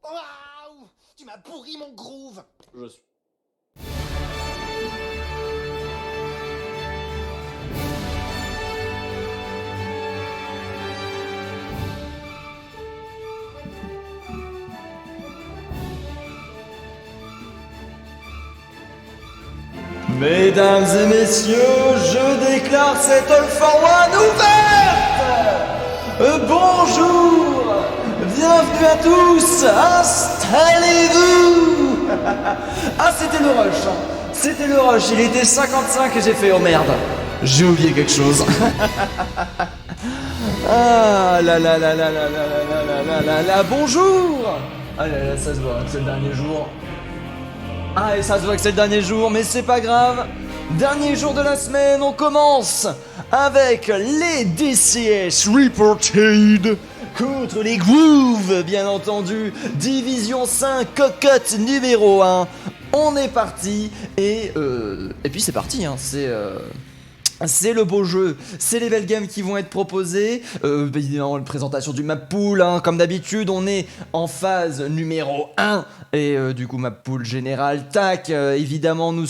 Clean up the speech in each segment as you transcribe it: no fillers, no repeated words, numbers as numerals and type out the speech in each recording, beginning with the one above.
Waouh! Tu m'as pourri mon groove! Je suis. Mesdames et messieurs, je déclare cette All for One ouverte. Bonjour, bienvenue à tous, installez-vous. Ah, c'était le rush, hein. C'était le rush, il était 55 et j'ai fait oh merde, j'ai oublié quelque chose. Ah là là là là là là là là là là, bonjour. Ah là là, ça se voit, c'est le dernier jour. Ah, et ça se voit que c'est le dernier jour, mais c'est pas grave. Dernier jour de la semaine, on commence avec les DCS Reported contre les Grooves, bien entendu. Division 5, cocotte numéro 1. On est parti, et puis c'est parti, hein, c'est le beau jeu, c'est les belles games qui vont être proposées. Évidemment, la présentation du map pool, hein, comme d'habitude, on est en phase numéro 1. Et du coup, map pool général, tac, évidemment, nous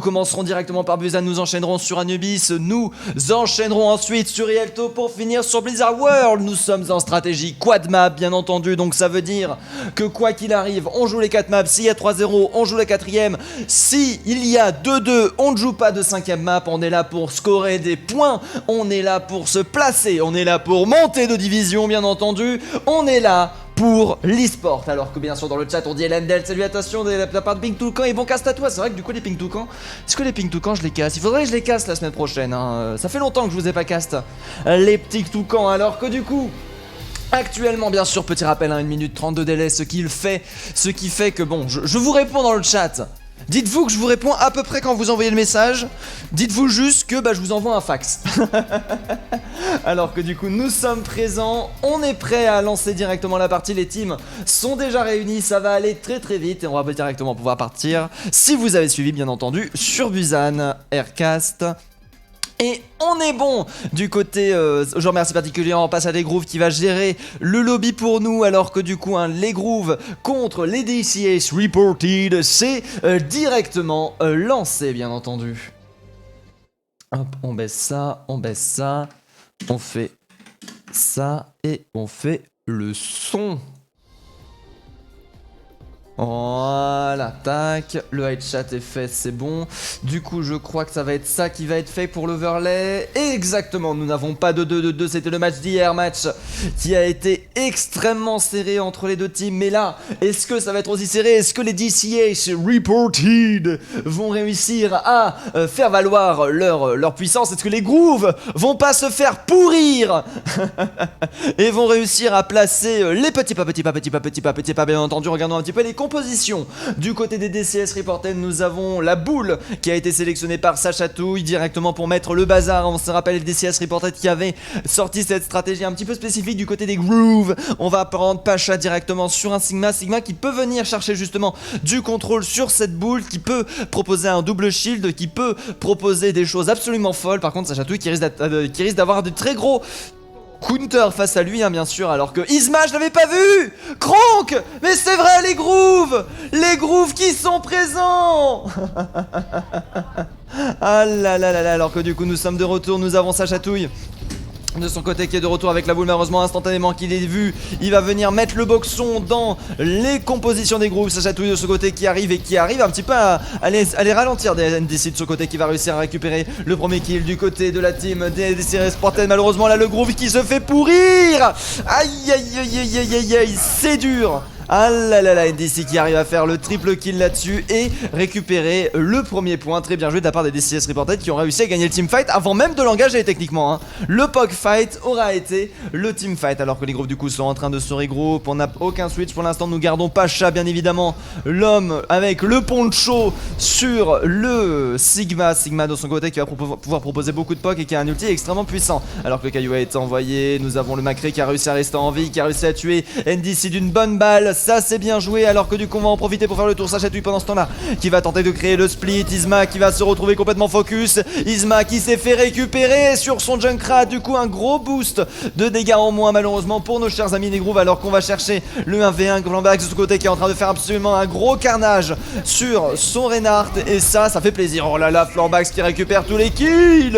commencerons directement par Busan, nous enchaînerons sur Anubis, nous enchaînerons ensuite sur Rialto pour finir sur Blizzard World. Nous sommes en stratégie quad map, bien entendu, donc ça veut dire que quoi qu'il arrive, on joue les 4 maps. S'il y a 3-0, on joue la 4ème. Si il y a 2-2, on ne joue pas de 5ème map, on est là pour scorer des points, on est là pour se placer, on est là pour monter de division, bien entendu, on est là pour l'e-sport. Alors que bien sûr dans le chat on dit Elendel, salutations de la part de Pink Toucan et bon casse à toi. C'est vrai que du coup les Pink Toucan, est-ce que les Pink Toucan je les casse? Il faudrait que je les casse la semaine prochaine, hein. Ça fait longtemps que je vous ai pas caste les petits Toucans. Alors que du coup actuellement, bien sûr, petit rappel, 1 minute 30 de délai, ce qui fait que bon, je vous réponds dans le chat. Dites-vous que je vous réponds à peu près quand vous envoyez le message. Dites-vous juste que je vous envoie un fax. Alors que du coup nous sommes présents, on est prêt à lancer directement la partie. Les teams sont déjà réunis, ça va aller très très vite et on va directement pouvoir partir. Si vous avez suivi bien entendu sur Busan, Aircast. Et on est bon du côté, je remercie particulièrement Passe à les Grooves qui va gérer le lobby pour nous, alors que du coup les Grooves contre les DCS Reported, c'est directement lancé bien entendu. Hop, on baisse ça, on fait ça et on fait le son. Voilà, tac, le hide chat est fait, c'est bon. Du coup, je crois que ça va être ça qui va être fait pour l'overlay. Exactement, nous n'avons pas de 2-2-2, c'était le match d'hier, match qui a été extrêmement serré entre les deux teams. Mais là, est-ce que ça va être aussi serré? Est-ce que les DCH Reported vont réussir à faire valoir leur puissance? Est-ce que les Grooves vont pas se faire pourrir et vont réussir à placer les petits pas, bien entendu. Regardons un petit peu les composition. Du côté des DCS Reported, nous avons la boule qui a été sélectionnée par Sacha Touille directement pour mettre le bazar. On se rappelle les DCS Reported qui avaient sorti cette stratégie un petit peu spécifique. Du côté des Grooves, on va prendre Pacha directement sur un Sigma qui peut venir chercher justement du contrôle sur cette boule, qui peut proposer un double shield, qui peut proposer des choses absolument folles. Par contre, Sacha Touille qui risque d'avoir de très gros counter face à lui, hein, bien sûr, alors que Isma, je l'avais pas vu. Kronk, mais c'est vrai, les Grooves qui sont présents. Ah là là là là, alors que du coup nous sommes de retour, nous avons Sacha Touille de son côté qui est de retour avec la boule, malheureusement instantanément qu'il est vu, il va venir mettre le boxon dans les compositions des Grooves. Sacha Touille de ce côté qui arrive un petit peu à les ralentir des NDC de ce côté, qui va réussir à récupérer le premier kill du côté de la team des DCS Reported. Malheureusement là le Groove qui se fait pourrir. Aïe aïe aïe aïe aïe aïe aïe, c'est dur. Ah là là là, NDC qui arrive à faire le triple kill là-dessus et récupérer le premier point. Très bien joué de la part des DCS Reported qui ont réussi à gagner le teamfight avant même de l'engager techniquement, hein. Le POG fight aura été le teamfight, alors que les groupes du coup sont en train de se regrouper. On n'a aucun switch pour l'instant, nous gardons Pacha bien évidemment, l'homme avec le poncho sur le Sigma de son côté qui va pouvoir proposer beaucoup de POG et qui a un ulti extrêmement puissant. Alors que le caillou a été envoyé, nous avons le Macré qui a réussi à rester en vie, qui a réussi à tuer NDC d'une bonne balle. Ça c'est bien joué, alors que du coup on va en profiter pour faire le tour. Sacha Touille pendant ce temps là qui va tenter de créer le split. Isma qui va se retrouver complètement focus. Isma qui s'est fait récupérer sur son Junkrat. Du coup un gros boost de dégâts en moins malheureusement pour nos chers amis des Grooves, alors qu'on va chercher le 1v1. Flambax de ce côté qui est en train de faire absolument un gros carnage sur son Reinhardt, et ça fait plaisir. Oh là là, Flambax qui récupère tous les kills.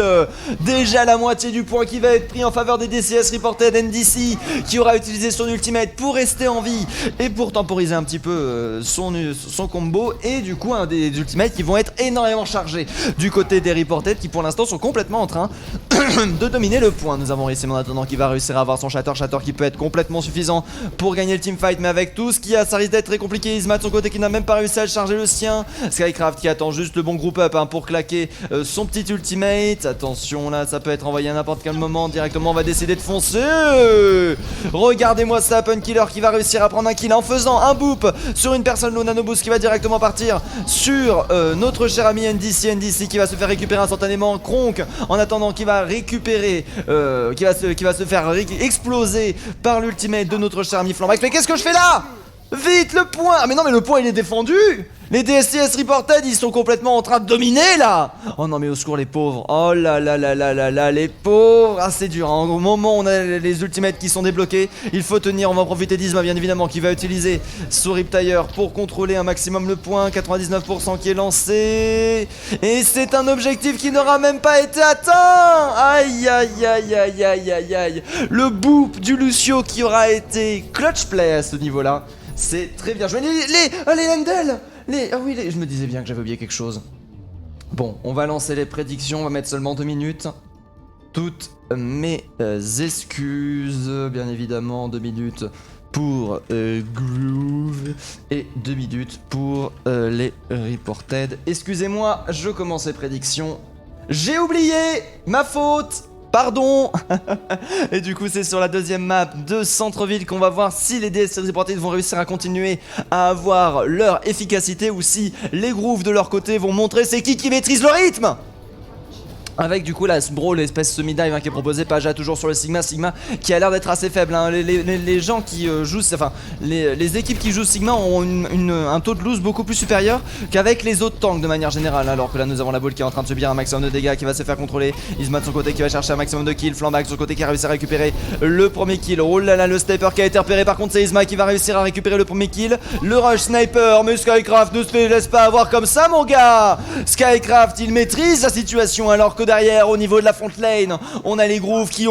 Déjà la moitié du point qui va être pris en faveur des DCS Reported. NDC qui aura utilisé son ultimate pour rester en vie et pour temporiser un petit peu son combo, et du coup un des ultimates qui vont être énormément chargés du côté des Reported, qui pour l'instant sont complètement en train de dominer le point. Nous avons Rissim en attendant qui va réussir à avoir son Shatter qui peut être complètement suffisant pour gagner le teamfight, mais avec tout ce qu'il y a ça risque d'être très compliqué. Isma de son côté qui n'a même pas réussi à charger le sien. Skycraft qui attend juste le bon group up pour claquer son petit ultimate. Attention là, ça peut être envoyé à n'importe quel moment. Directement on va décider de foncer. Regardez-moi ça, Punkiller qui va réussir à prendre un kill en faisant un boop sur une personne, le Nano Boost qui va directement partir sur notre cher ami NDC qui va se faire récupérer instantanément. Kronk en attendant qui va récupérer, qui va se faire exploser par l'ultimate de notre cher ami Flambax. Mais qu'est-ce que je fais là? Vite le point! Ah mais non, mais le point il est défendu! Les DSCS Reported ils sont complètement en train de dominer là! Oh non mais au secours les pauvres! Oh là là là là là là, les pauvres! Ah c'est dur, hein. Au moment où on a les ultimates qui sont débloqués, il faut tenir, on va profiter d'Isma bien évidemment qui va utiliser son Riptire pour contrôler un maximum le point. 99% qui est lancé, et c'est un objectif qui n'aura même pas été atteint! Aïe aïe aïe aïe aïe aïe aïe! Le boop du Lucio qui aura été clutch play à ce niveau là. C'est très bien joué. Les Handel. Ah oui, je me disais bien que j'avais oublié quelque chose. Bon, on va lancer les prédictions, on va mettre seulement 2 minutes. Toutes mes excuses, bien évidemment, 2 minutes pour Groove et 2 minutes pour les Reported. Excusez-moi, je commence les prédictions. J'ai oublié, ma faute. Pardon. Et du coup c'est sur la deuxième map de centre-ville qu'on va voir si les DSC Reported vont réussir à continuer à avoir leur efficacité, ou si les grooves de leur côté vont montrer c'est qui maîtrise le rythme. Avec du coup la brawl, l'espèce semi-dive qui est proposée par Aja toujours sur le Sigma qui a l'air d'être assez faible, hein. Les gens qui jouent, enfin les équipes qui jouent Sigma ont un taux de lose beaucoup plus supérieur qu'avec les autres tanks de manière générale, alors que là nous avons la boule qui est en train de subir un maximum de dégâts, qui va se faire contrôler. Isma de son côté qui va chercher un maximum de kills, Flambax de son côté qui a réussi à récupérer le premier kill. Oh là là, le sniper qui a été repéré, par contre c'est Isma qui va réussir à récupérer le premier kill. Le rush sniper, mais Skycraft ne se laisse pas avoir comme ça mon gars. Skycraft il maîtrise la situation, alors que derrière au niveau de la front lane on a les grooves qui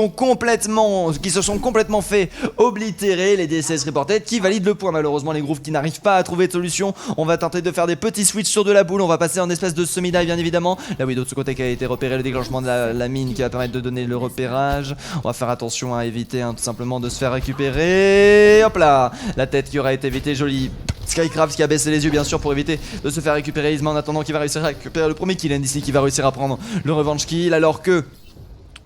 se sont complètement fait oblitérer. Les DSS Reported qui valident le point, malheureusement les grooves qui n'arrivent pas à trouver de solution. On va tenter de faire des petits switches sur de la boule, on va passer en espèce de semi-dive bien évidemment. Là oui, de ce côté qui a été repéré, le déclenchement de la mine qui va permettre de donner le repérage. On va faire attention à éviter tout simplement de se faire récupérer. Hop là, la tête qui aura été évitée, jolie. Skycraft qui a baissé les yeux bien sûr pour éviter de se faire récupérer. Isma en attendant qui va réussir à récupérer le premier kill. NDC qui va réussir à prendre le revenge kill, alors que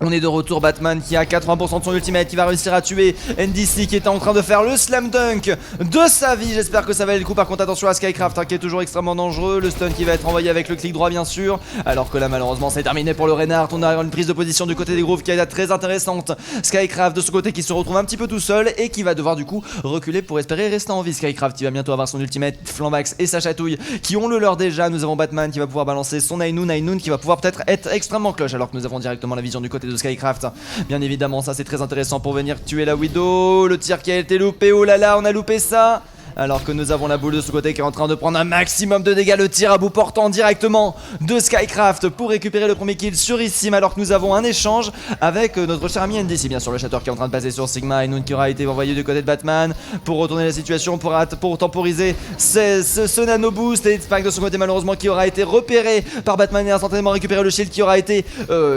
on est de retour, Batman qui a 80% de son ultimate, qui va réussir à tuer NDC qui était en train de faire le slam dunk de sa vie. J'espère que ça va le coup. Par contre attention à Skycraft qui est toujours extrêmement dangereux. Le stun qui va être envoyé avec le clic droit bien sûr. Alors que là malheureusement c'est terminé pour le Reinhardt. On a une prise de position du côté des grooves qui est très intéressante. Skycraft de ce côté qui se retrouve un petit peu tout seul et qui va devoir du coup reculer pour espérer rester en vie. Skycraft qui va bientôt avoir son ultimate. Flambax et sa chatouille qui ont le leur déjà. Nous avons Batman qui va pouvoir balancer son Nainoon qui va pouvoir peut-être être extrêmement clutch, alors que nous avons directement la vision du côté de Skycraft. Bien évidemment ça c'est très intéressant pour venir tuer la Widow. Le tir qui a été loupé, oh là là on a loupé ça. Alors que nous avons la boule de ce côté qui est en train de prendre un maximum de dégâts. Le tir à bout portant directement de Skycraft pour récupérer le premier kill sur Rissim. Alors que nous avons un échange avec notre cher ami NDC. Bien sûr le Shatter qui est en train de passer sur Sigma. Et Noon qui aura été envoyé du côté de Batman pour retourner la situation, pour temporiser ce nano boost. Et Spike de son côté malheureusement qui aura été repéré par Batman et instantanément récupéré le shield qui aura été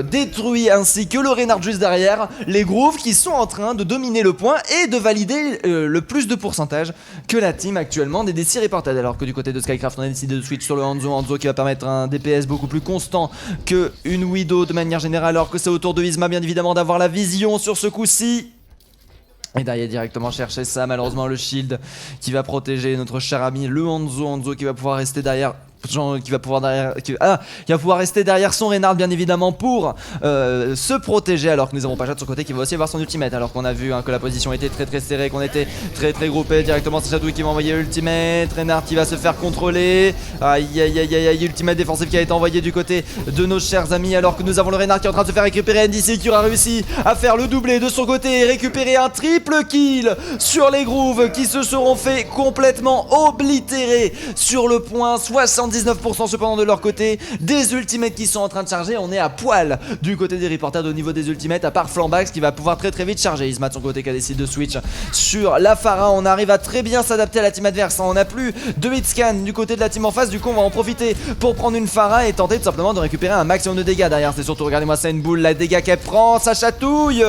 détruit, ainsi que le Reinhardt juste derrière. Les grooves qui sont en train de dominer le point et de valider le plus de pourcentage que la team actuellement des DC Reported. Alors que du côté de Skycraft on a décidé de switch sur le Hanzo qui va permettre un DPS beaucoup plus constant que une Widow de manière générale, alors que c'est au tour de Isma bien évidemment d'avoir la vision sur ce coup-ci. Et derrière directement chercher ça, malheureusement le shield qui va protéger notre cher ami le Hanzo qui va pouvoir rester derrière. Qui va pouvoir rester derrière son Reinhardt bien évidemment pour se protéger, alors que nous avons Pacha de son côté qui va aussi avoir son ultimate, alors qu'on a vu que la position était très serrée, qu'on était très groupé. Directement c'est Shadow qui va envoyer l'ultimate, Reinhardt qui va se faire contrôler. Aïe aïe aïe aïe, ultimate défensif qui a été envoyé du côté de nos chers amis, alors que nous avons le Reinhardt qui est en train de se faire récupérer. NDC qui aura réussi à faire le doublé de son côté et récupérer un triple kill sur les grooves qui se seront fait complètement oblitérer sur le point. 70 79% cependant de leur côté. Des ultimates qui sont en train de charger. On est à poil du côté des reporters au niveau des ultimates, à part Flambax qui va pouvoir très vite charger. Isma de son côté qui a décidé de switch sur la Pharah. On arrive à très bien s'adapter à la team adverse. On n'a plus de hitscan du côté de la team en face. Du coup on va en profiter pour prendre une Pharah et tenter tout simplement de récupérer un maximum de dégâts. Derrière c'est surtout, regardez-moi ça, une boule, la dégâts qu'elle prend. Ça chatouille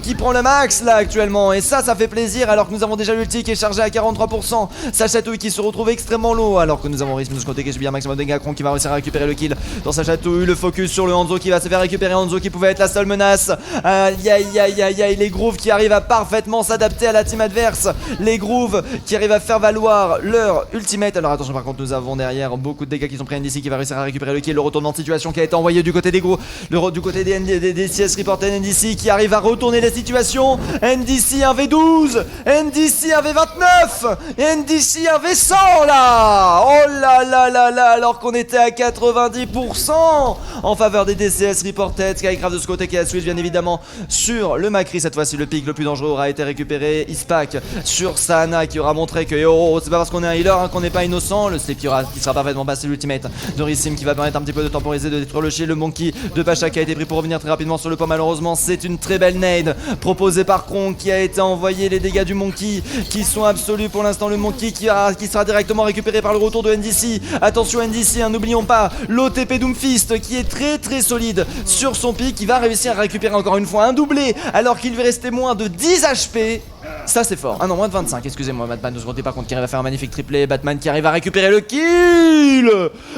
qui prend le max là actuellement. Et ça fait plaisir alors que nous avons déjà l'ulti qui est chargé à 43%. Ça chatouille qui se retrouve extrêmement low alors que nous avons Rism de ce côté qui subit un maximum de dégâts. Kron qui va réussir à récupérer le kill dans sa chatouille. Le focus sur le Hanzo qui va se faire récupérer. Hanzo qui pouvait être la seule menace. Aïe aïe aïe aïe aïe. Les grooves qui arrivent à parfaitement s'adapter à la team adverse. Les grooves qui arrivent à faire valoir leur ultimate. Alors attention, par contre nous avons derrière beaucoup de dégâts qui sont pris. NDC qui va réussir à récupérer le kill. Le retournement de situation qui a été envoyé du côté des gros, du côté des CS reported. NDC qui arrive à retourner la situation. NDC 1v12, NDC 1v29, NDC 1v100 là. Oh là là là là. Alors qu'on était à 90% en faveur des DCS reported. Skycraft de ce côté qui a switch bien évidemment sur le Macri. Cette fois-ci le pic le plus dangereux aura été récupéré. Ispac sur Sana qui aura montré que c'est pas parce qu'on est un healer qu'on n'est pas innocent. Le slip qui sera parfaitement passé. L'ultimate de Rissim qui va permettre un petit peu de temporiser, de détruire le shield. Le monkey de Pacha qui a été pris pour revenir très rapidement sur le point. Malheureusement c'est une très belle nade proposée par Kron qui a été envoyé. Les dégâts du monkey qui sont absolus pour l'instant. Le monkey qui sera directement récupéré par le retour de NDC. Attention NDC, n'oublions pas l'OTP Doomfist qui est très solide sur son pic. Qui va réussir à récupérer encore une fois un doublé alors qu'il lui restait moins de 10 HP. Ça c'est fort. Ah non, moins de 25, excusez-moi. Batman de ce côté par contre qui arrive à faire un magnifique triplé. Batman qui arrive à récupérer le kill.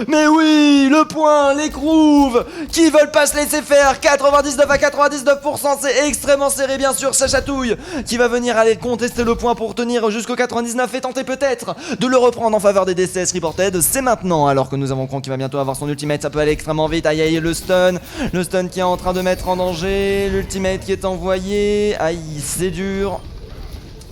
Mais oui, le point, les grooves qui veulent pas se laisser faire. 99 à 99%, c'est extrêmement serré bien sûr. Ça chatouille qui va venir aller contester le point pour tenir jusqu'au 99 et tenter peut-être de le reprendre en faveur des DCS reported. C'est maintenant alors que nous avons Kron qui va bientôt avoir son ultimate. Ça peut aller extrêmement vite. Aïe aïe, le stun qui est en train de mettre en danger. L'ultimate qui est envoyé. Aïe, c'est dur.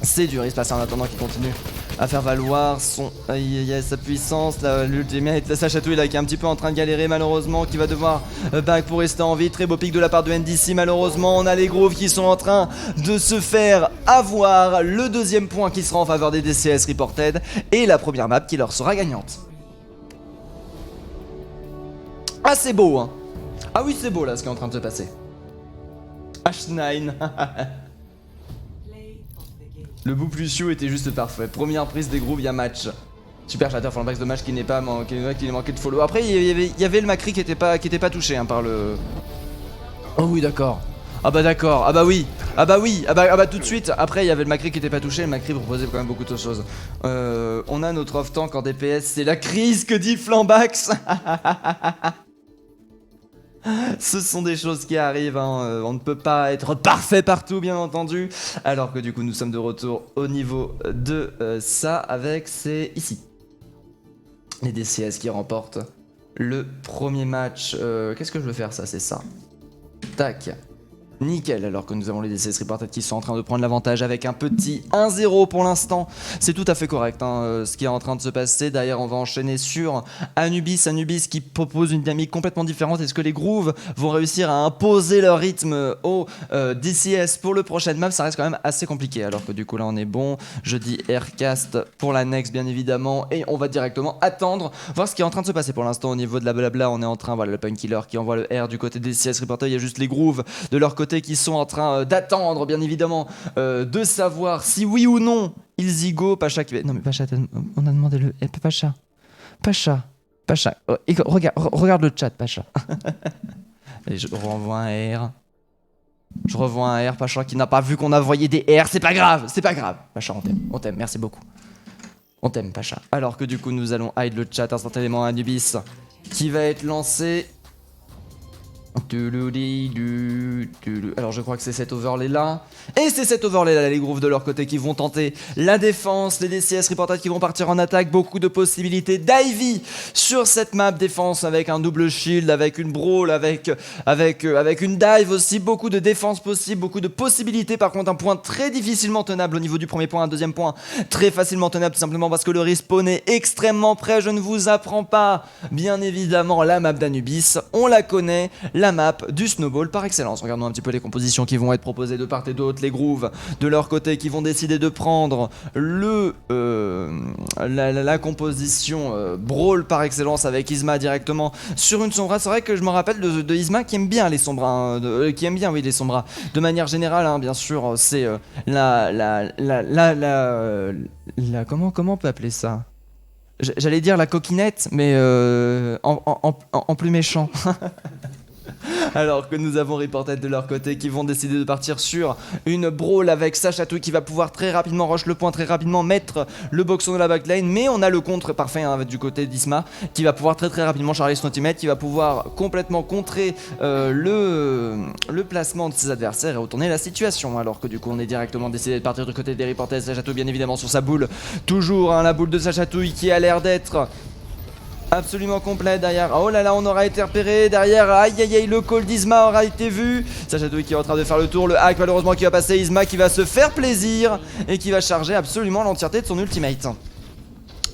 C'est dur, il se passe en attendant qu'il continue à faire valoir sa puissance. L'ultimate, sa chatouille là qui est un petit peu en train de galérer malheureusement, qui va devoir back pour rester en vie. Très beau pic de la part de NDC malheureusement. On a les grooves qui sont en train de se faire avoir. Le deuxième point qui sera en faveur des DCS reported et la première map qui leur sera gagnante. Ah c'est beau hein. Ah oui c'est beau là ce qui est en train de se passer. H9. Le bout plus chiot était juste parfait. Première prise des grooves, il y a match. Super, j'adore Flambax de match qui n'est pas manqué, qui manquait de follow. Après, il y avait le Macri qui était pas touché hein, par le. Oh oui, d'accord. Ah bah d'accord. Ah bah oui. Ah bah tout de suite. Après, il y avait le Macri qui était pas touché. Le Macri proposait quand même beaucoup de choses. On a notre off-tank en DPS. C'est la crise que dit Flambax. Ce sont des choses qui arrivent, hein. On ne peut pas être parfait partout bien entendu. Alors que du coup nous sommes de retour au niveau de ça avec c'est ici. Les DCS qui remportent le premier match. Qu'est-ce que je veux faire ça? C'est ça. Tac. Nickel, alors que nous avons les DCS reported qui sont en train de prendre l'avantage avec un petit 1-0 pour l'instant. C'est tout à fait correct hein, ce qui est en train de se passer. Derrière on va enchaîner sur Anubis qui propose une dynamique complètement différente. Est-ce que les grooves vont réussir à imposer leur rythme au DCS pour le prochain map? Ça reste quand même assez compliqué. Alors que du coup là on est bon. Je dis Aircast pour la next bien évidemment. Et on va directement attendre, voir ce qui est en train de se passer pour l'instant au niveau de la blabla. On est en train, voilà le Painkiller qui envoie le R du côté des DCS reported. Il y a juste les grooves de leur côté qui sont en train d'attendre bien évidemment de savoir si oui ou non ils y go. Pacha qui va... Non mais Pacha, on a demandé le... Pacha. Oh, regarde le chat Pacha. Et je renvoie un R. Je revois un R, Pacha qui n'a pas vu qu'on a envoyé des R. C'est pas grave. Pacha, on t'aime, merci beaucoup. On t'aime Pacha. Alors que du coup nous allons hide le chat instantanément à Anubis qui va être lancé. Alors je crois que c'est cet overlay là. Et c'est cet overlay là, les grooves de leur côté qui vont tenter la défense. Les DCS reported qui vont partir en attaque. Beaucoup de possibilités d'Ivy sur cette map. Défense avec un double shield, avec une brawl, avec une dive aussi. Beaucoup de défense possible, beaucoup de possibilités. Par contre un point très difficilement tenable au niveau du premier point. Un deuxième point très facilement tenable tout simplement parce que le respawn est extrêmement près. Je ne vous apprends pas bien évidemment la map d'Anubis. On la connaît. la map du snowball par excellence. Regardons un petit peu les compositions qui vont être proposées de part et d'autre, les grooves de leur côté qui vont décider de prendre la composition brawl par excellence avec Isma directement sur une Sombra. C'est vrai que je me rappelle de Isma qui aime bien les Sombras, qui aime bien oui les Sombras. De manière générale, hein, bien sûr, c'est comment on peut appeler ça? J'allais dire la coquinette, mais en plus méchant. Alors que nous avons Reported de leur côté qui vont décider de partir sur une brawl avec Sachatouille qui va pouvoir très rapidement rush le point, très rapidement mettre le boxon de la backline. Mais on a le contre parfait hein, du côté d'Isma qui va pouvoir très rapidement charger son ultimate, qui va pouvoir complètement contrer le placement de ses adversaires et retourner la situation. Alors que du coup on est directement décidé de partir du côté des Reported. Sachatouille bien évidemment sur sa boule. Toujours hein, la boule de Sachatouille qui a l'air d'être absolument complet derrière. Oh là là, on aura été repéré derrière. Aïe aïe aïe, le call d'Isma aura été vu. Sachatouille qui est en train de faire le tour. Le hack malheureusement qui va passer. Isma qui va se faire plaisir et qui va charger absolument l'entièreté de son ultimate.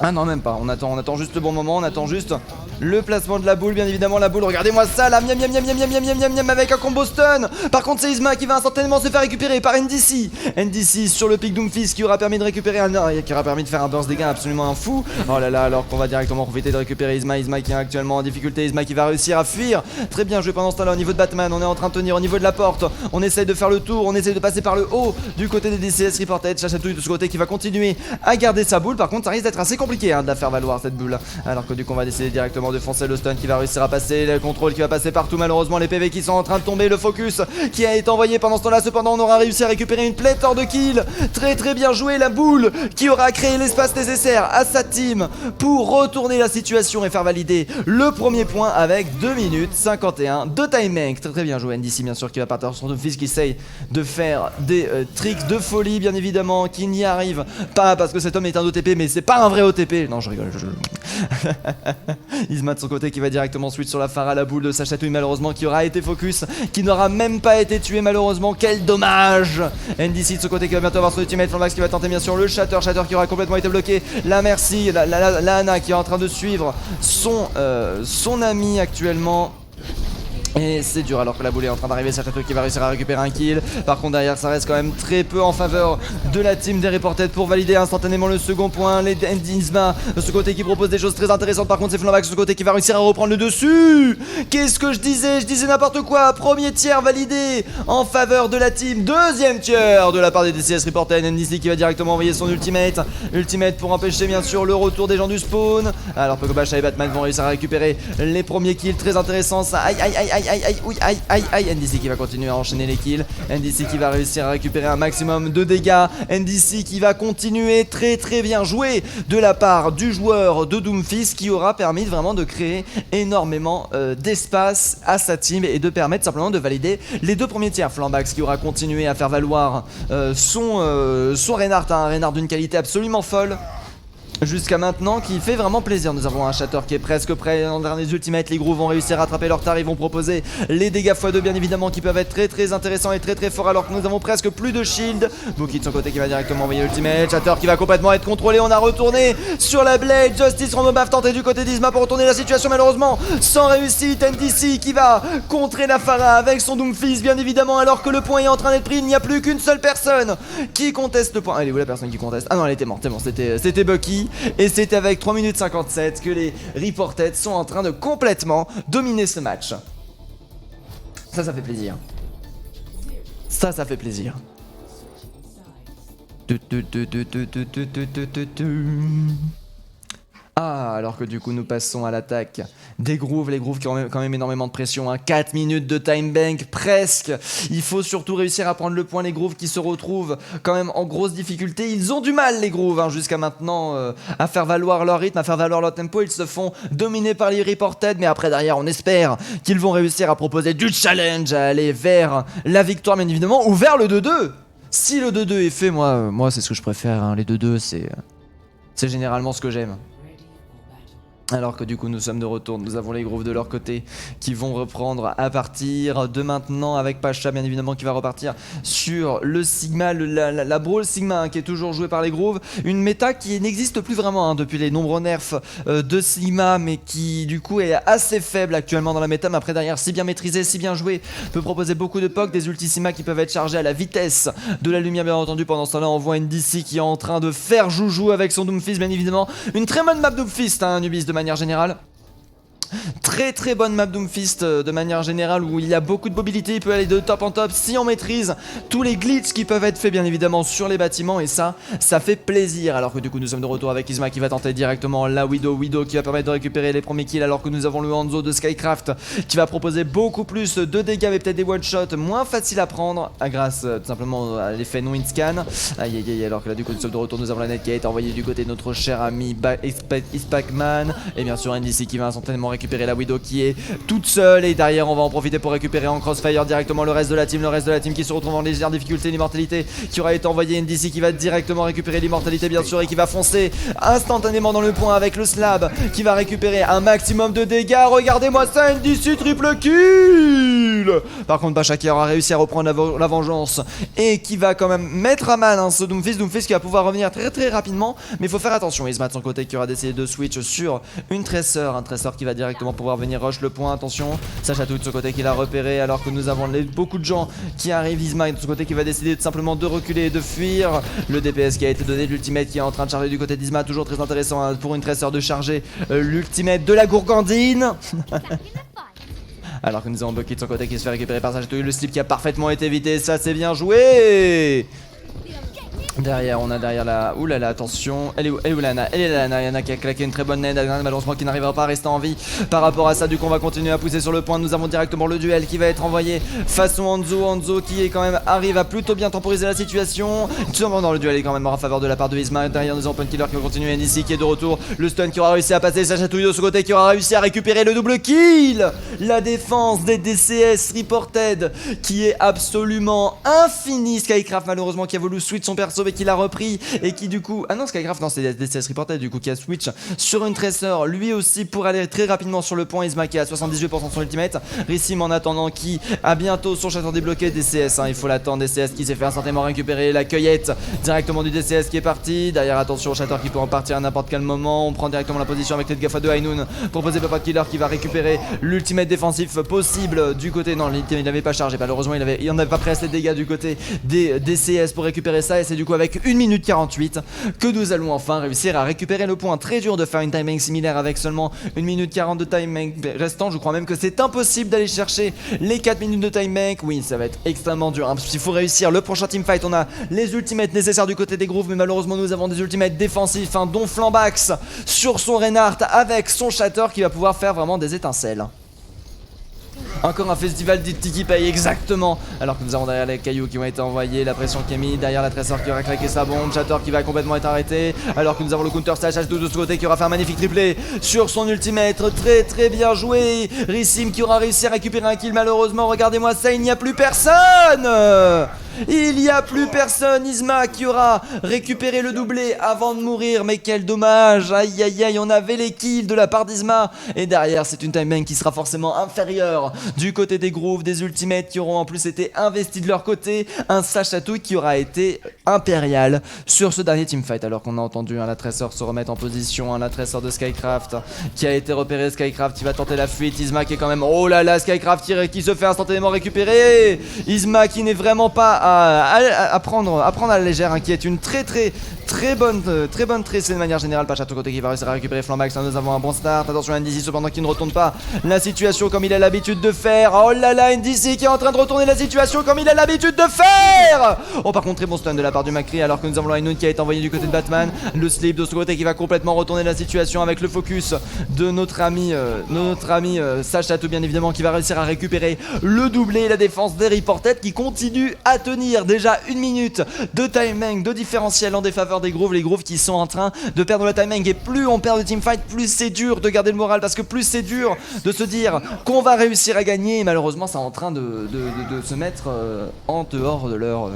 Ah non, même pas, on attend juste le bon moment, on attend juste le placement de la boule, bien évidemment la boule, regardez-moi ça là, miam miam miam miam miam miam miam miam avec un combo stun. Par contre c'est Isma qui va instantanément se faire récupérer par NDC. NDC sur le pic Doomfist qui aura permis de récupérer qui aura permis de faire un burst dégâts absolument un fou. Oh là là, alors qu'on va directement profiter de récupérer Isma qui est actuellement en difficulté, Isma qui va réussir à fuir. Très bien joué pendant ce temps-là au niveau de Batman, on est en train de tenir au niveau de la porte, on essaye de faire le tour, on essaye de passer par le haut du côté des DCS Reported. Sachatouille de ce côté qui va continuer à garder sa boule, par contre ça risque d'être assez compliqué hein, de la faire valoir cette boule. Alors que du coup on va décider directement de foncer le stun qui va réussir à passer, le contrôle qui va passer partout malheureusement, les PV qui sont en train de tomber, le focus qui a été envoyé pendant ce temps là. Cependant on aura réussi à récupérer une pléthore de kills. Très bien joué la boule qui aura créé l'espace nécessaire à sa team pour retourner la situation et faire valider le premier point avec 2 minutes 51 de timing. Très bien joué NDC bien sûr qui va partir sur son fils qui essaye de faire des tricks de folie bien évidemment, qui n'y arrive pas parce que cet homme est un OTP mais c'est pas un vrai OTP. Non je rigole. Isma de son côté qui va directement switch sur la phare à la boule de Sachatouille malheureusement qui aura été focus, qui n'aura même pas été tué malheureusement, quel dommage. NDC de son côté qui va bientôt avoir son ultimate, Flammax qui va tenter bien sûr le Shatter qui aura complètement été bloqué, la Merci, la Ana qui est en train de suivre son ami actuellement. Et c'est dur alors que la boule est en train d'arriver, Sachatouille qui va réussir à récupérer un kill. Par contre derrière ça reste quand même très peu en faveur de la team des Reported pour valider instantanément le second point. Les Isma de ce côté qui propose des choses très intéressantes. Par contre c'est Flammax de ce côté qui va réussir à reprendre le dessus. Qu'est-ce que je disais n'importe quoi. Premier tiers validé en faveur de la team. Deuxième tiers de la part des DCS Reported. NDC qui va directement envoyer son ultimate pour empêcher bien sûr le retour des gens du spawn. Alors Pokobasha et Batman vont réussir à récupérer les premiers kills, très intéressant ça. Aïe, NDC qui va continuer à enchaîner les kills, NDC qui va réussir à récupérer un maximum de dégâts, NDC qui va continuer, très bien joué de la part du joueur de Doomfist qui aura permis vraiment de créer énormément d'espace à sa team et de permettre simplement de valider les 2 premiers tiers. Flammax qui aura continué à faire valoir son Reinhardt, un Reinhardt d'une qualité absolument folle jusqu'à maintenant, qui fait vraiment plaisir. Nous avons un Shatter qui est presque prêt en dernier ultimate. Les Grooves vont réussir à rattraper leur tard. Ils vont proposer les dégâts x2 bien évidemment qui peuvent être très intéressants et très forts alors que nous avons presque plus de shield. Bookie de son côté qui va directement envoyer l'ultimate. Shatter qui va complètement être contrôlé. On a retourné sur la Blade. Justice Romobaf tenté du côté d'Isma pour retourner la situation malheureusement sans réussite. NDC qui va contrer la Pharah avec son Doomfist bien évidemment alors que le point est en train d'être pris. Il n'y a plus qu'une seule personne qui conteste le point. Elle est où la personne qui conteste? Ah non, elle était morte, c'est bon, c'était Bucky. Et c'est avec 3 minutes 57 que les Reported sont en train de complètement dominer ce match. Ça fait plaisir. Ça fait plaisir. Ah, alors que du coup nous passons à l'attaque des Grooves, les Grooves qui ont quand même énormément de pression, hein. 4 minutes de time bank, presque. Il faut surtout réussir à prendre le point, les Grooves qui se retrouvent quand même en grosse difficulté. Ils ont du mal les Grooves, hein, jusqu'à maintenant à faire valoir leur rythme, à faire valoir leur tempo. Ils se font dominer par les Reported, mais après derrière on espère qu'ils vont réussir à proposer du challenge, à aller vers la victoire bien évidemment, ou vers le 2-2. Si le 2-2 est fait, moi c'est ce que je préfère, hein. Les 2-2 c'est généralement ce que j'aime. Alors que du coup nous sommes de retour, nous avons les grooves de leur côté qui vont reprendre à partir de maintenant avec Pasha bien évidemment qui va repartir sur le Sigma, la Brawl Sigma hein, qui est toujours jouée par les grooves. Une méta qui n'existe plus vraiment hein, depuis les nombreux nerfs de Sigma mais qui du coup est assez faible actuellement dans la méta. Mais après derrière si bien maîtrisé, si bien joué, peut proposer beaucoup de pocs, des ultis Sigma qui peuvent être chargés à la vitesse de la lumière bien entendu. Pendant ce temps là on voit une DC qui est en train de faire joujou avec son Doomfist bien évidemment. Une très bonne map Doomfist hein, Nubis de manière générale. Très bonne map Doomfist de manière générale où il y a beaucoup de mobilité, il peut aller de top en top si on maîtrise tous les glitches qui peuvent être faits bien évidemment sur les bâtiments et ça fait plaisir. Alors que du coup nous sommes de retour avec Isma qui va tenter directement la Widow qui va permettre de récupérer les premiers kills alors que nous avons le Hanzo de Skycraft qui va proposer beaucoup plus de dégâts mais peut-être des one shot moins faciles à prendre grâce tout simplement à l'effet no scan. Aïe alors que là du coup nous sommes de retour, nous avons la net qui a été envoyée du côté de notre cher ami Ispacman et bien sûr NDC qui va instantanément récupérer la Widow qui est toute seule et derrière on va en profiter pour récupérer en crossfire directement le reste de la team qui se retrouve en légère difficulté. L'immortalité qui aura été envoyé, NDC qui va directement récupérer l'immortalité bien sûr et qui va foncer instantanément dans le point avec le slab qui va récupérer un maximum de dégâts. Regardez-moi ça, NDC triple kill. Par contre Pasha qui aura réussi à reprendre la vengeance et qui va quand même mettre à mal hein, ce Doomfist qui va pouvoir revenir très rapidement mais il faut faire attention. Isma de son côté qui aura décidé de switch sur une Tracer, un Tracer qui va directement pouvoir venir rush le point. Attention, Sacha tout de ce côté qui l'a repéré alors que nous avons beaucoup de gens qui arrivent. Isma de ce côté qui va décider tout simplement de reculer et de fuir. Le DPS qui a été donné, l'ultimate qui est en train de charger du côté d'Isma, toujours très intéressant hein, pour une Tracer de charger l'ultimate de la gourgandine. Alors que nous avons Bucky de son côté qui se fait récupérer par Sacha, le slip qui a parfaitement été évité, ça c'est bien joué. Derrière, on a derrière la... Ouh là là, attention. Elle est où Lana? Elle est Lana. Lana qui a claqué une très bonne nade. Malheureusement qui n'arrivera pas à rester en vie. Par rapport à ça, du coup, on va continuer à pousser sur le point. Nous avons directement le duel qui va être envoyé façon Hanzo. Hanzo qui est quand même arrive à plutôt bien temporiser la situation. Cependant, le duel est quand même en faveur de la part de Isma. Derrière, nous avons Punkiller qui va continuer. NDC qui est de retour. Le stun qui aura réussi à passer. Sacha Touille de ce côté qui aura réussi à récupérer le double kill. La défense des DCS reported qui est absolument infinie. Skycraft, malheureusement, qui a voulu switch son perso et qui l'a repris et qui du coup... Ah non, Skycraft, non, c'est DCS reported du coup qui a switch sur une Tracer lui aussi pour aller très rapidement sur le point. Isma qui a 78% de son ultimate. Rissim en attendant qui a bientôt son château débloqué. DCS, hein, il faut l'attendre. DCS qui s'est fait instantanément récupérer la cueillette directement du DCS qui est parti. Derrière, attention au château qui peut en partir à n'importe quel moment. On prend directement la position avec les Gafa de Hainoun proposé par Killer qui va récupérer l'ultimate défensif possible du côté... Non, l'ultimate il n'avait pas chargé. Malheureusement, il en avait pas pris assez de dégâts du côté des DCS pour récupérer ça et c'est du coup avec 1 minute 48 que nous allons enfin réussir à récupérer le point. Très dur de faire une timing similaire avec seulement 1 minute 40 de timing restant. Je crois même que c'est impossible d'aller chercher les 4 minutes de timing. Oui, ça va être extrêmement dur hein, parce qu'il faut réussir le prochain teamfight. On a les ultimates nécessaires du côté des grooves mais malheureusement nous avons des ultimates défensifs hein, dont Flambax sur son Reinhardt avec son Shatter qui va pouvoir faire vraiment des étincelles. Encore un festival d'Itty qui paye exactement. Alors que nous avons derrière les cailloux qui ont été envoyés, la pression qui est mise, derrière la Tracer qui aura claqué sa bombe, Shatter qui va complètement être arrêté. Alors que nous avons le counter slash H2 de ce côté qui aura fait un magnifique triplé sur son ultimate. Très bien joué. Rissim qui aura réussi à récupérer un kill malheureusement. Regardez-moi ça, il n'y a plus personne. Il n'y a plus personne. Isma qui aura récupéré le doublé avant de mourir. Mais quel dommage. Aïe, on avait les kills de la part d'Isma. Et derrière, c'est une timing qui sera forcément inférieure du côté des grooves, des ultimates qui auront en plus été investis de leur côté. Un Sacha Touille qui aura été impérial sur ce dernier teamfight. Alors qu'on a entendu la Tracer se remettre en position. La Tracer de Skycraft qui a été repéré. Skycraft qui va tenter la fuite. Isma qui est quand même... Oh là là, Skycraft qui se fait instantanément récupérer. Isma qui n'est vraiment pas à prendre à la légère hein, qui est une très bonne tracée de manière générale. Pasha de côté qui va réussir à récupérer Flambax. Nous avons un bon start. Attention à NDC cependant qui ne retourne pas la situation comme il a l'habitude de faire. Oh là là, NDC qui est en train de retourner la situation comme il a l'habitude de faire. Oh par contre très bon stun de la part du Macri alors que nous avons Hainoun qui a été envoyé du côté de Batman. Le slip de ce côté qui va complètement retourner la situation avec le focus de notre ami Sacha tout bien évidemment qui va réussir à récupérer le doublé. La défense des Reported qui continue à tenir déjà 1 minute de timing de différentiel en défaveur des grooves. Les grooves qui sont en train de perdre le timing et plus on perd le teamfight plus c'est dur de garder le moral parce que plus c'est dur de se dire qu'on va réussir à gagner et malheureusement c'est en train de se mettre en dehors de leur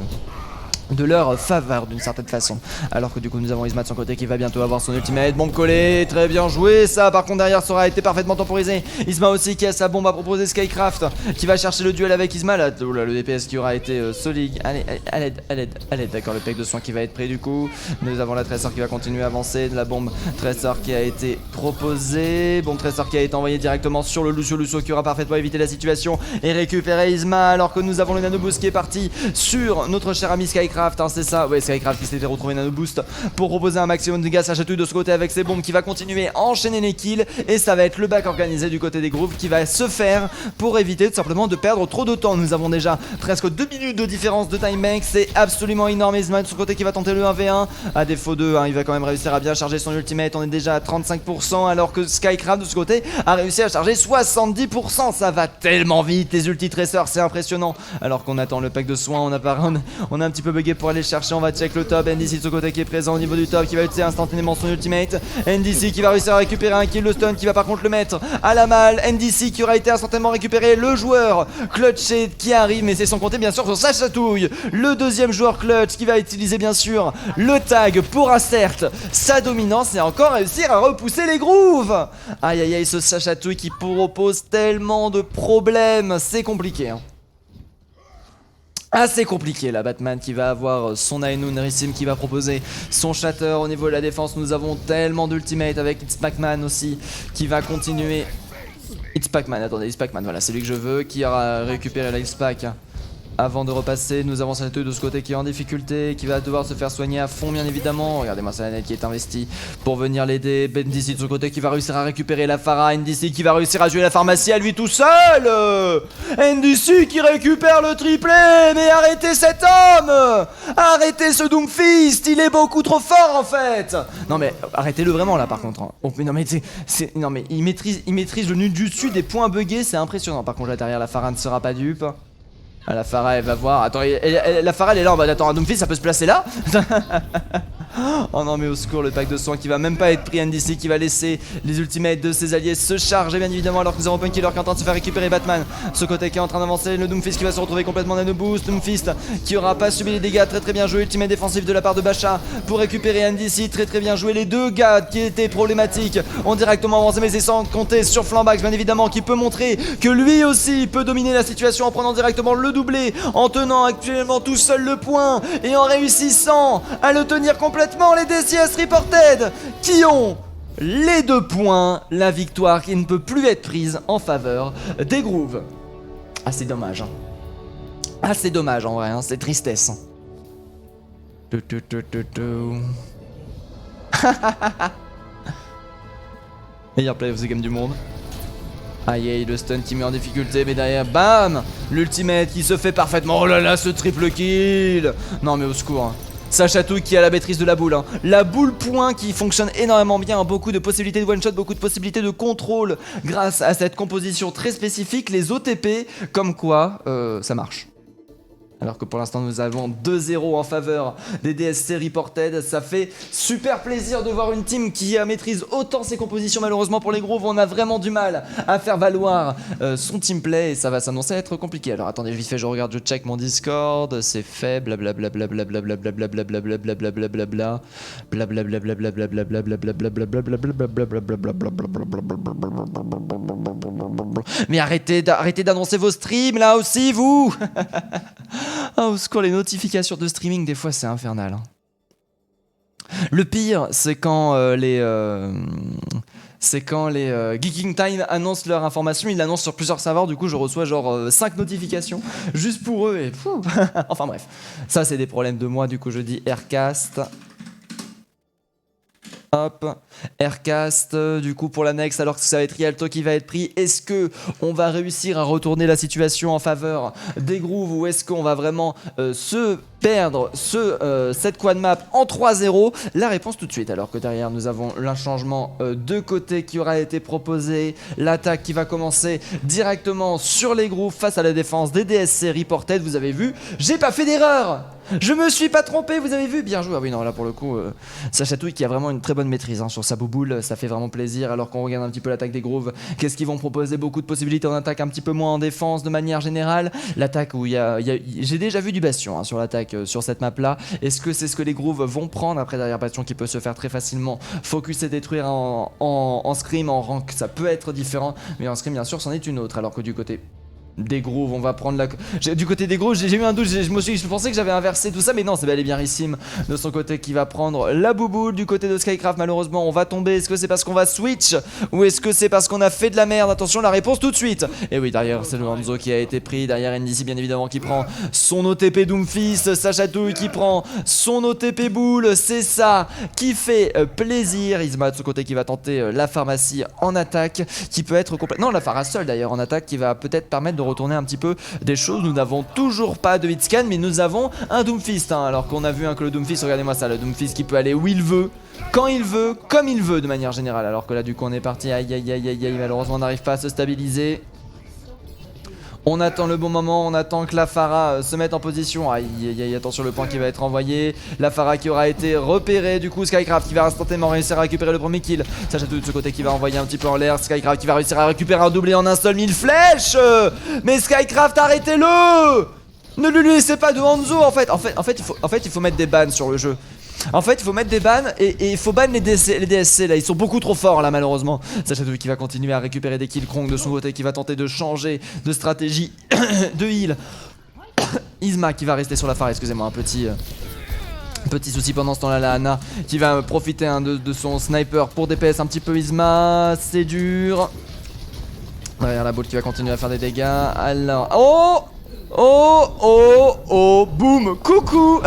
de leur faveur d'une certaine façon. Alors que du coup nous avons Isma de son côté qui va bientôt avoir son ultimate. Bombe collée, très bien joué ça. Par contre derrière ça aura été parfaitement temporisé. Isma aussi qui a sa bombe à proposer. Skycraft qui va chercher le duel avec Isma. Là, le DPS qui aura été solide. Allez, à l'aide. D'accord, le pack de soins qui va être pris du coup. Nous avons la Tracer qui va continuer à avancer. De la bombe Tracer qui a été proposée. Bombe Tracer qui a été envoyée directement sur le Lucio. Lucio qui aura parfaitement évité la situation et récupéré Isma. Alors que nous avons le Nano Boost qui est parti sur notre cher ami Skycraft, hein, c'est ça, ouais, Skycraft qui s'était retrouvé Nano Boost pour proposer un maximum de dégâts. Ça chatouille de ce côté avec ses bombes qui va continuer à enchaîner les kills. Et ça va être le back organisé du côté des grooves qui va se faire pour éviter tout simplement de perdre trop de temps. Nous avons déjà presque 2 minutes de différence de time bank, c'est absolument énorme. Isma de ce côté qui va tenter le 1v1, à défaut de, hein, il va quand même réussir à bien charger son ultimate. On est déjà à 35% alors que Skycraft de ce côté a réussi à charger 70%. Ça va tellement vite, les ulti tracers, c'est impressionnant. Alors qu'on attend le pack de soins, on a un petit peu bugué pour aller chercher. On va check le top. NDC de ce côté qui est présent au niveau du top, qui va utiliser instantanément son ultimate. NDC qui va réussir à récupérer un kill. Le stun qui va par contre le mettre à la malle. NDC qui aura été instantanément récupéré. Le joueur Clutch qui arrive, mais c'est sans compter bien sûr sur sa chatouille. Le deuxième joueur Clutch qui va utiliser bien sûr le tag pour assert sa dominance et encore réussir à repousser les grooves. Aïe aïe aïe, ce chatouille qui propose tellement de problèmes. C'est compliqué, hein. Assez compliqué là, Batman qui va avoir son Ainun, Rissim qui va proposer son Shatter. Au niveau de la défense, nous avons tellement d'ultimate avec It's Pac-Man aussi qui va continuer. It's Pac-Man, attendez, It's Pac-Man, voilà, c'est lui que je veux, qui aura récupéré la X-Pac. Avant de repasser, nous avons Saneteux de ce côté qui est en difficulté, qui va devoir se faire soigner à fond bien évidemment. Regardez-moi Sanet qui est investi pour venir l'aider. NDC de ce côté qui va réussir à récupérer la Pharah. NDC qui va réussir à jouer la pharmacie à lui tout seul. NDC qui récupère le triplé. Mais arrêtez cet homme. Arrêtez ce Doomfist. Il est beaucoup trop fort en fait. Non mais arrêtez-le vraiment là par contre, hein. Oh, mais non mais non mais il maîtrise le Nujutsu des points buggés, c'est impressionnant. Par contre là derrière la Pharah ne sera pas dupe. Ah, la Pharah elle va voir. Attends, la Pharah elle est là en mode attends, un Doomfist ça peut se placer là. Oh non mais au secours, le pack de soins qui va même pas être pris. NDC qui va laisser les ultimates de ses alliés se charger bien évidemment, alors que nous avons Punkiller qui est en train de se faire récupérer Batman. Ce côté qui est en train d'avancer, le Doomfist qui va se retrouver complètement nano boost. Doomfist qui aura pas subi les dégâts, très bien joué. Ultimate défensif de la part de Basha pour récupérer NDC, très bien joué. Les deux gars qui étaient problématiques ont directement avancé, mais c'est sans compter sur Flambax bien évidemment qui peut montrer que lui aussi peut dominer la situation en prenant directement le doublé, en tenant actuellement tout seul le point et en réussissant à le tenir complètement. Les DCS Reported qui ont les 2 points, la victoire qui ne peut plus être prise en faveur des grooves. Ah c'est dommage, hein. Ah c'est dommage en vrai, hein. C'est tristesse. Meilleur play of the game du monde. Aïe aïe, le stun qui met en difficulté, mais derrière, bam, l'ultimate qui se fait parfaitement. Oh là là, ce triple kill. Non mais au secours, hein. Ça chatouille qui a la maîtrise de la boule, hein. La boule point qui fonctionne énormément bien, hein. Beaucoup de possibilités de one shot, beaucoup de possibilités de contrôle grâce à cette composition très spécifique. Les OTP, comme quoi ça marche. Alors que pour l'instant nous avons 2-0 en faveur des DSC Reported. Ça fait super plaisir de voir une team qui maîtrise autant ses compositions. Malheureusement pour les grooves, on a vraiment du mal à faire valoir son teamplay et ça va s'annoncer être compliqué. Alors attendez, vite fait, je regarde, je check mon Discord, c'est fait, blablabla, mais arrêtez d'annoncer vos streams là aussi vous. Oh, au secours, les notifications de streaming, des fois, c'est infernal. Le pire, c'est quand les Geeking Time annoncent leur information. Ils l'annoncent sur plusieurs serveurs. Du coup, je reçois genre 5 notifications juste pour eux. Et enfin bref, ça, c'est des problèmes de moi. Du coup, je dis Aircast. Hop, Aircast, du coup pour la next, alors que ça va être Rialto qui va être pris. Est-ce que on va réussir à retourner la situation en faveur des grooves ou est-ce qu'on va vraiment se perdre cette quad map en 3-0? La réponse tout de suite, alors que derrière nous avons un changement de côté qui aura été proposé. L'attaque qui va commencer directement sur les grooves face à la défense des DSC Reported. Vous avez vu, j'ai pas fait d'erreur. Je me suis pas trompé, vous avez vu, bien joué. Ah oui non, là pour le coup, ça chatouille qui a vraiment une très bonne maîtrise, hein, sur sa bouboule, ça fait vraiment plaisir. Alors qu'on regarde un petit peu l'attaque des grooves, qu'est-ce qu'ils vont proposer? Beaucoup de possibilités en attaque, un petit peu moins en défense de manière générale. L'attaque où j'ai déjà vu du bastion, hein, sur l'attaque sur cette map là. Est-ce que c'est ce que les Grooves vont prendre après derrière Bastion qui peut se faire très facilement focus et détruire en scrim, en rank ça peut être différent, mais en scrim bien sûr c'en est une autre, alors que du côté des Grooves, on va prendre la... Du côté des Grooves, j'ai eu un doute, je pensais que j'avais inversé tout ça, mais non, c'est bel et bien Rissim de son côté qui va prendre la bouboule. Du côté de Skycraft, malheureusement, on va tomber. Est-ce que c'est parce qu'on va switch ou est-ce que c'est parce qu'on a fait de la merde? Attention, la réponse tout de suite. Et oui, derrière, c'est le Hanzo qui a été pris. Derrière, NDC, bien évidemment, qui prend son OTP Doomfist. Sacha Touille qui prend son OTP boule. C'est ça qui fait plaisir. Isma de son côté qui va tenter la pharmacie en attaque, qui peut être complètement... Non, la Pharma seule d'ailleurs en attaque, qui va peut-être permettre de retourner un petit peu des choses. Nous n'avons toujours pas de hitscan, mais nous avons un Doomfist, hein, alors qu'on a vu que le Doomfist, regardez-moi ça, le Doomfist qui peut aller où il veut, quand il veut, comme il veut de manière générale, alors que là du coup on est parti, aïe aïe aïe aïe aïe, malheureusement on n'arrive pas à se stabiliser. On attend le bon moment, on attend que la Pharah se mette en position. Aïe aïe aïe, attention le point qui va être envoyé. La Pharah qui aura été repérée. Du coup Skycraft qui va instantanément réussir à récupérer le premier kill. Sacha tout de ce côté qui va envoyer un petit peu en l'air. Skycraft qui va réussir à récupérer un doublé en un seul 1000 flèches. Mais Skycraft, arrêtez-le! Ne lui laissez pas de Hanzo en fait. En fait il faut mettre des bans sur le jeu. En fait, il faut mettre des bans et il faut ban les DSC là, ils sont beaucoup trop forts là malheureusement. Sacha Touille qui va continuer à récupérer des kills. Krong de son côté qui va tenter de changer de stratégie de heal. Isma qui va rester sur la phare, excusez-moi, un petit souci pendant ce temps là, la Ana qui va profiter de son sniper pour DPS un petit peu Isma, c'est dur. Derrière la boule qui va continuer à faire des dégâts. Alors, oh, boum, coucou.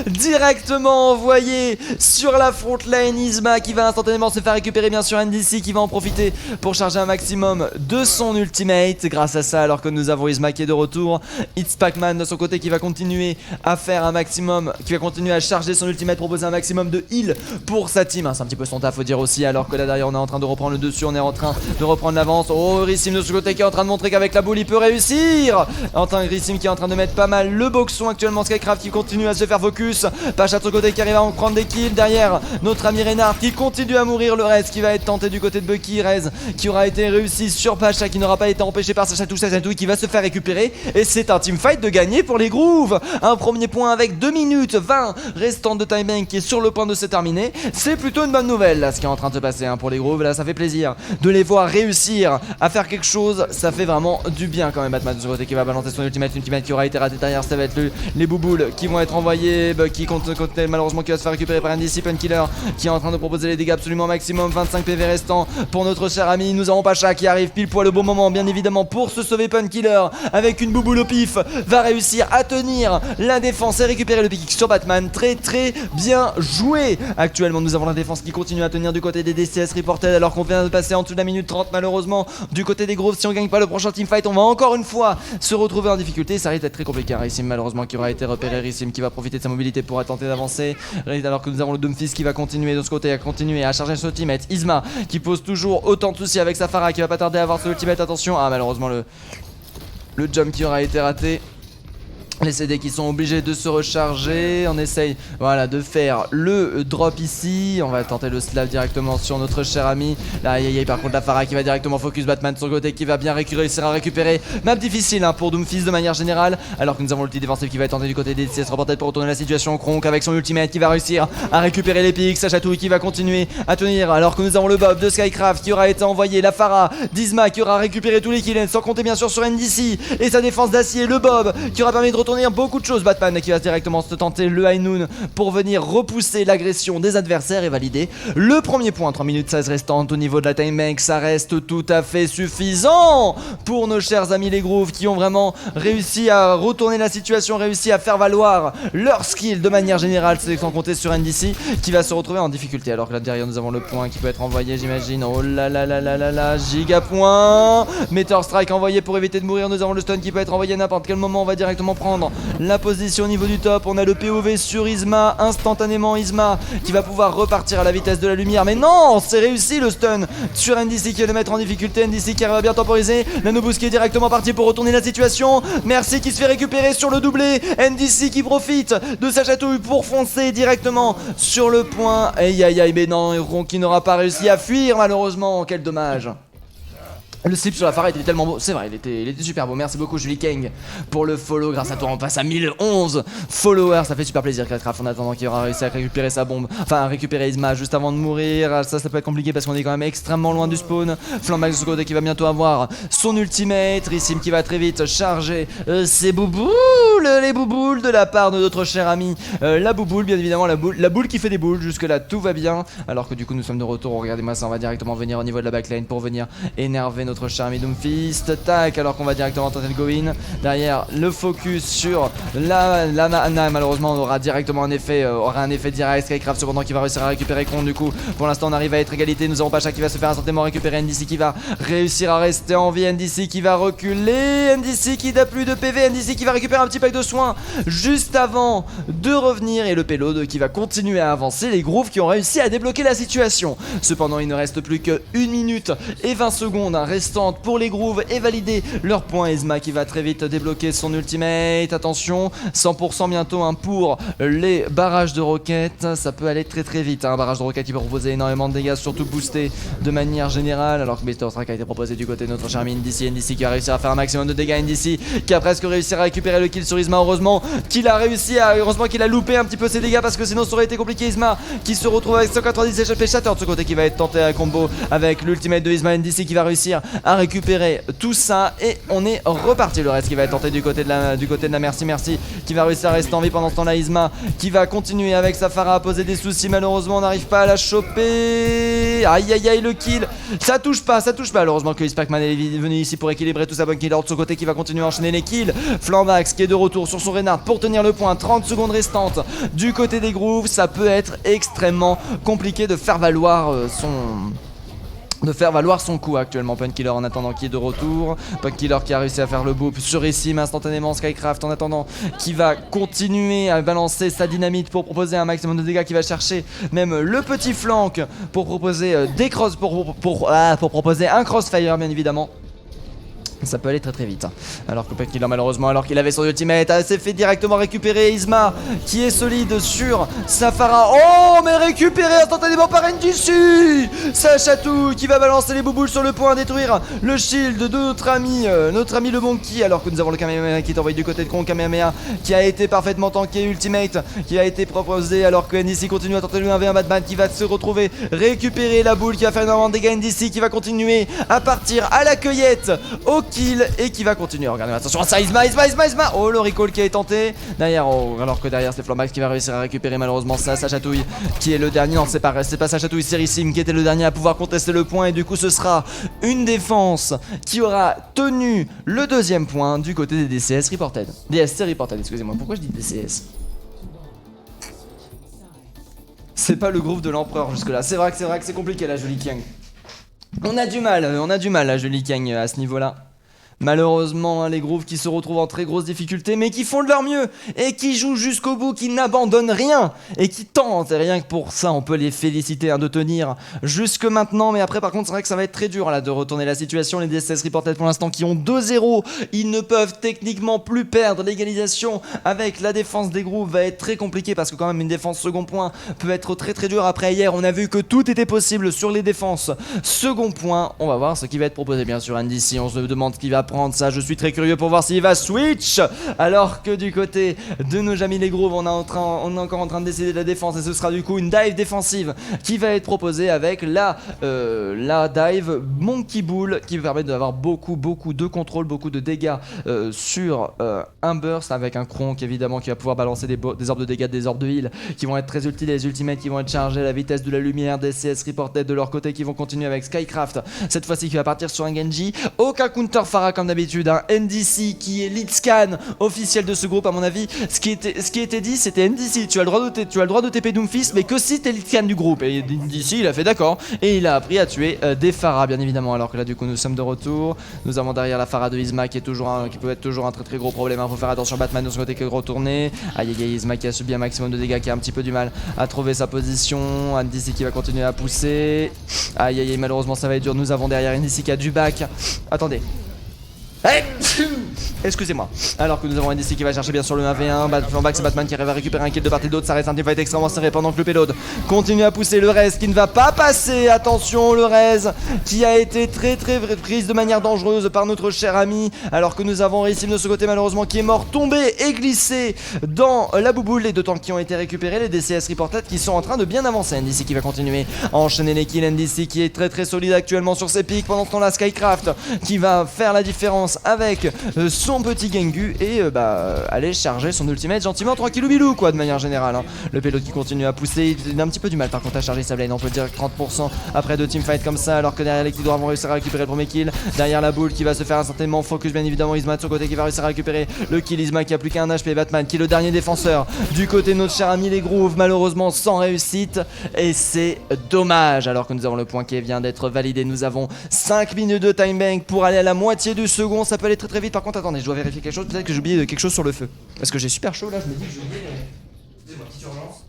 Directement envoyé sur la front lane. Isma qui va instantanément se faire récupérer, bien sûr NDC qui va en profiter pour charger un maximum de son ultimate. Grâce à ça, alors que nous avons Isma qui est de retour, It's Pac-Man de son côté qui va continuer à faire un maximum, qui va continuer à charger son ultimate, proposer un maximum de heal pour sa team. C'est un petit peu son taf, faut dire aussi, alors que là derrière on est en train de reprendre le dessus, on est en train de reprendre l'avance. Oh, Rissim de ce côté qui est en train de montrer qu'avec la boule il peut réussir. Enfin, Rissim qui est en train de mettre pas mal le boxon actuellement. Skycraft qui continue à se faire focus. Pacha de son côté qui arrive à en prendre des kills. Derrière notre ami Reynard qui continue à mourir. Le reste qui va être tenté du côté de Bucky. Rez qui aura été réussi sur Pacha, qui n'aura pas été empêché par Sacha Touille qui va se faire récupérer. Et c'est un teamfight de gagner pour les Grooves. Un premier point avec 2 minutes 20 restantes de timing qui est sur le point de se terminer. C'est plutôt une bonne nouvelle là ce qui est en train de se passer pour les Grooves. Là ça fait plaisir de les voir réussir à faire quelque chose. Ça fait vraiment du bien quand même. Batman de ce côté qui va balancer son ultimate qui aura été raté derrière. Ça va être les bouboules qui vont être envoyés. Bucky contre malheureusement qui va se faire récupérer par NDC. Killer qui est en train de proposer les dégâts absolument maximum. 25 PV restants pour notre cher ami. Nous avons Pacha qui arrive pile poil au bon moment bien évidemment pour se sauver. Killer avec une bouboule au pif va réussir à tenir la défense et récupérer le pick sur Batman. Très bien joué. Actuellement nous avons la défense qui continue à tenir du côté des DCS reported, alors qu'on vient de passer en dessous de la minute 30 malheureusement du côté des Grooves. Si on gagne pas le prochain teamfight, on va encore une fois se retrouver en difficulté. Ça risque d'être très compliqué. Rissim malheureusement qui aura été repéré. Rissim qui va profiter de sa mobilité pour tenter d'avancer, alors que nous avons le Doomfist qui va continuer de ce côté à continuer à charger son ultimate. Isma qui pose toujours autant de soucis avec sa Pharah qui va pas tarder à avoir son ultimate. Attention, malheureusement le jump qui aura été raté. Les CD qui sont obligés de se recharger. On essaye de faire le drop ici. On va tenter le slap directement sur notre cher ami. Là aïe par contre la Pharah qui va directement focus Batman de son côté qui va bien réussir à récupérer. Map difficile pour Doomfist de manière générale, alors que nous avons l'ulti défensif qui va être tenté du côté des CS reported pour retourner la situation. Kronk avec son ultimate qui va réussir à récupérer les pics. Sacha Touille qui va continuer à tenir, alors que nous avons le Bob de Skycraft qui aura été envoyé. La Pharah d'Isma qui aura récupéré tous les kills, sans compter bien sûr sur NDC et sa défense d'acier. Le Bob qui aura permis de retourner beaucoup de choses. Batman qui va directement se tenter le high noon pour venir repousser l'agression des adversaires et valider le premier point. 3 minutes 16 restantes au niveau de la time bank. Ça reste tout à fait suffisant pour nos chers amis les Grooves qui ont vraiment réussi à retourner la situation, réussi à faire valoir leur skill de manière générale. C'est sans compter sur NDC qui va se retrouver en difficulté, alors que là derrière nous avons le point qui peut être envoyé, j'imagine. Oh là là là là là là, giga point. Meteor Strike envoyé pour éviter de mourir. Nous avons le stun qui peut être envoyé à n'importe quel moment. On va directement prendre la position au niveau du top. On a le POV sur Isma, instantanément Isma qui va pouvoir repartir à la vitesse de la lumière. Mais non, c'est réussi le stun sur NDC qui va le mettre en difficulté. NDC qui arrive à bien temporiser. Nanoboost qui est directement parti pour retourner la situation. Merci qui se fait récupérer sur le doublé. NDC qui profite de sa chatouille pour foncer directement sur le point. Aïe aïe aïe, mais non, Ron qui n'aura pas réussi à fuir malheureusement. Quel dommage. Le slip sur la Pharah était tellement beau, c'est vrai, il était super beau. Merci beaucoup Julie Kang pour le follow. Grâce à toi, on passe à 1011 followers. Ça fait super plaisir, Craft, en attendant qu'il aura réussi à récupérer sa bombe. Enfin, à récupérer Isma juste avant de mourir. Ça peut être compliqué parce qu'on est quand même extrêmement loin du spawn. Flammax de ce côté qui va bientôt avoir son ultimate. Rissim qui va très vite charger ses bouboules. Les bouboules de la part de notre cher ami. La bouboule, bien évidemment, la boule qui fait des boules. Jusque-là, tout va bien. Alors que du coup, nous sommes de retour. Regardez-moi ça, on va directement venir au niveau de la backline pour venir énerver notre cher ami Doomfist. Tac, alors qu'on va directement tenter le go-in. Derrière, le focus sur la mana. Malheureusement, on aura directement un effet direct. Skycraft cependant qui va réussir à récupérer Kron. Du coup, pour l'instant, on arrive à être égalité. Nous avons Pacha qui va se faire instantanément récupérer. NDC qui va réussir à rester en vie. NDC qui va reculer. NDC qui n'a plus de PV. NDC qui va récupérer un petit pack de soins juste avant de revenir. Et le payload qui va continuer à avancer. Les Grooves qui ont réussi à débloquer la situation. Cependant, il ne reste plus que 1 minute et 20 secondes restantes pour les Grooves et valider leur point. Isma qui va très vite débloquer son ultimate. Attention, 100% bientôt pour les barrages de roquettes. Ça peut aller très très vite. Un barrage de roquettes qui peut proposer énormément de dégâts, surtout boosté de manière générale. Alors que Mr. Strike a été proposé du côté de notre cher ami NDC. NDC qui va réussir à faire un maximum de dégâts. NDC qui a presque réussi à récupérer le kill sur Isma. Heureusement qu'il a loupé un petit peu ses dégâts parce que sinon ça aurait été compliqué. Isma qui se retrouve avec 190 HP. Shatter de ce côté qui va être tenté à combo avec l'ultimate de Isma. NDC qui va réussir à récupérer tout ça et on est reparti. Le reste qui va être tenté du côté de la Merci qui va réussir à rester en vie pendant ce temps là. Isma qui va continuer avec sa Pharah à poser des soucis. Malheureusement on n'arrive pas à la choper. Aïe aïe aïe, le kill, ça touche pas. Heureusement que Spacman est venu ici pour équilibrer tout sa bonne kill. De ce côté qui va continuer à enchaîner les kills. Flammax qui est de retour sur son Reinhardt pour tenir le point. 30 secondes restantes du côté des Grooves. Ça peut être extrêmement compliqué de faire valoir son coup actuellement. Punkiller en attendant qui est de retour. Punkiller qui a réussi à faire le boop sur Rissim instantanément. Skycraft en attendant qui va continuer à balancer sa dynamite pour proposer un maximum de dégâts, qui va chercher même le petit flank pour proposer des cross pour proposer un crossfire bien évidemment. Ça peut aller très très vite. Alors que Punkiller malheureusement, alors qu'il avait son ultimate, s'est fait directement récupérer. Isma qui est solide sur sa Pharah. Oh, mais récupéré instantanément par NDC. Ça chatouille qui va balancer les bouboules sur le point, détruire le shield de notre ami le Monkey. Alors que nous avons le Kamehameha qui est envoyé du côté de Kron. Kamehameha qui a été parfaitement tanké. Ultimate qui a été proposé alors que NDC continue à tenter le 1v1. Batman qui va se retrouver récupérer la boule, qui va faire énormément de dégâts. NDC qui va continuer à partir à la cueillette au kill et qui va continuer. Regardez, attention à ça. Isma. Oh, le recall qui est tenté derrière. Oh, alors que derrière c'est Flammax qui va réussir à récupérer malheureusement ça. Sachatouille qui est le dernier. Non, c'est pas Sachatouille, c'est Rissim qui était le dernier à pouvoir contester le point. Et du coup ce sera une défense qui aura tenu le deuxième point du côté des DCS Reported. DSC Reported, excusez-moi. Pourquoi je dis DCS? C'est pas le groupe de l'empereur jusque là. C'est vrai que c'est compliqué la Julie Kang. On a du mal la Julie Kang à ce niveau là. Malheureusement, les Grooves qui se retrouvent en très grosse difficulté, mais qui font de leur mieux et qui jouent jusqu'au bout, qui n'abandonnent rien et qui tentent. Et rien que pour ça, on peut les féliciter de tenir jusque maintenant. Mais après, par contre, c'est vrai que ça va être très dur là de retourner la situation. Les DSS Reported pour l'instant qui ont 2-0, ils ne peuvent techniquement plus perdre. L'égalisation avec la défense des Grooves va être très compliquée parce que quand même une défense second point peut être très très dur. Après hier, on a vu que tout était possible sur les défenses second point. On va voir ce qui va être proposé bien sûr. NDC, on se demande ce qui va prendre ça. Je suis très curieux pour voir s'il va switch. Alors que du côté de nos amis les Grooves, on est encore en train de décider de la défense et ce sera du coup une dive défensive qui va être proposée avec la dive Monkey Bull qui va permettre d'avoir beaucoup de contrôle, beaucoup de dégâts sur un burst avec un Kronk évidemment qui va pouvoir balancer des orbes de dégâts, des orbes de heal qui vont être très utiles, les ultimates qui vont être chargés à la vitesse de la lumière, des CS Reported de leur côté qui vont continuer avec Skycraft cette fois-ci qui va partir sur un Genji. Aucun counter Pharah comme d'habitude, un NDC qui est lead scan officiel de ce groupe à mon avis. Ce qui était dit c'était NDC, tu as le droit de TP Doomfist mais que si t'es lead scan du groupe. Et NDC il a fait d'accord et il a appris à tuer des Pharah bien évidemment. Alors que là du coup nous sommes de retour, nous avons derrière la Pharah de Isma qui peut être toujours un très très gros problème. Faut faire attention, Batman de son côté qui est retourné. Aïe aïe aïe, Isma qui a subi un maximum de dégâts, qui a un petit peu du mal à trouver sa position. NDC qui va continuer à pousser. Aïe aïe aïe, malheureusement ça va être dur. Nous avons derrière NDC qui a du back. Attendez. Hey excusez-moi. Alors que nous avons un DC qui va chercher bien sûr le 1v1. Flamback, c'est Batman qui arrive à récupérer un kill de part et d'autre. Ça reste un teamfight extrêmement serré pendant que le payload continue à pousser le Rez qui ne va pas passer. Attention, le Rez qui a été très prise de manière dangereuse par notre cher ami. Alors que nous avons Rissim de ce côté malheureusement qui est mort, tombé et glissé dans la bouboule. Les deux tanks qui ont été récupérés. Les DCS reported qui sont en train de bien avancer. NDC qui va continuer à enchaîner les kills. NDC qui est très solide actuellement sur ses pics. Pendant ce temps là, Skycraft qui va faire la différence avec son petit Gengu et aller charger son ultimate gentiment tranquillou bilou quoi de manière générale hein. Le payload qui continue à pousser, il a un petit peu du mal par contre à charger sa blade, on peut dire 30% après deux teamfights comme ça, alors que derrière les Electidor vont réussir à récupérer le premier kill. Derrière la boule qui va se faire instantanément focus bien évidemment Isma de son côté qui va réussir à récupérer le kill. Isma qui a plus qu'un HP, Batman qui est le dernier défenseur du côté de notre cher ami les Grooves, malheureusement sans réussite et c'est dommage. Alors que nous avons le point qui vient d'être validé, nous avons 5 minutes de time bank pour aller à la moitié du second, ça peut aller très vite. Par contre attendez, je dois vérifier quelque chose, peut-être que j'ai oublié quelque chose sur le feu. Parce que j'ai super chaud là, je me dis que j'ai oublié. Excusez-moi, petite urgence.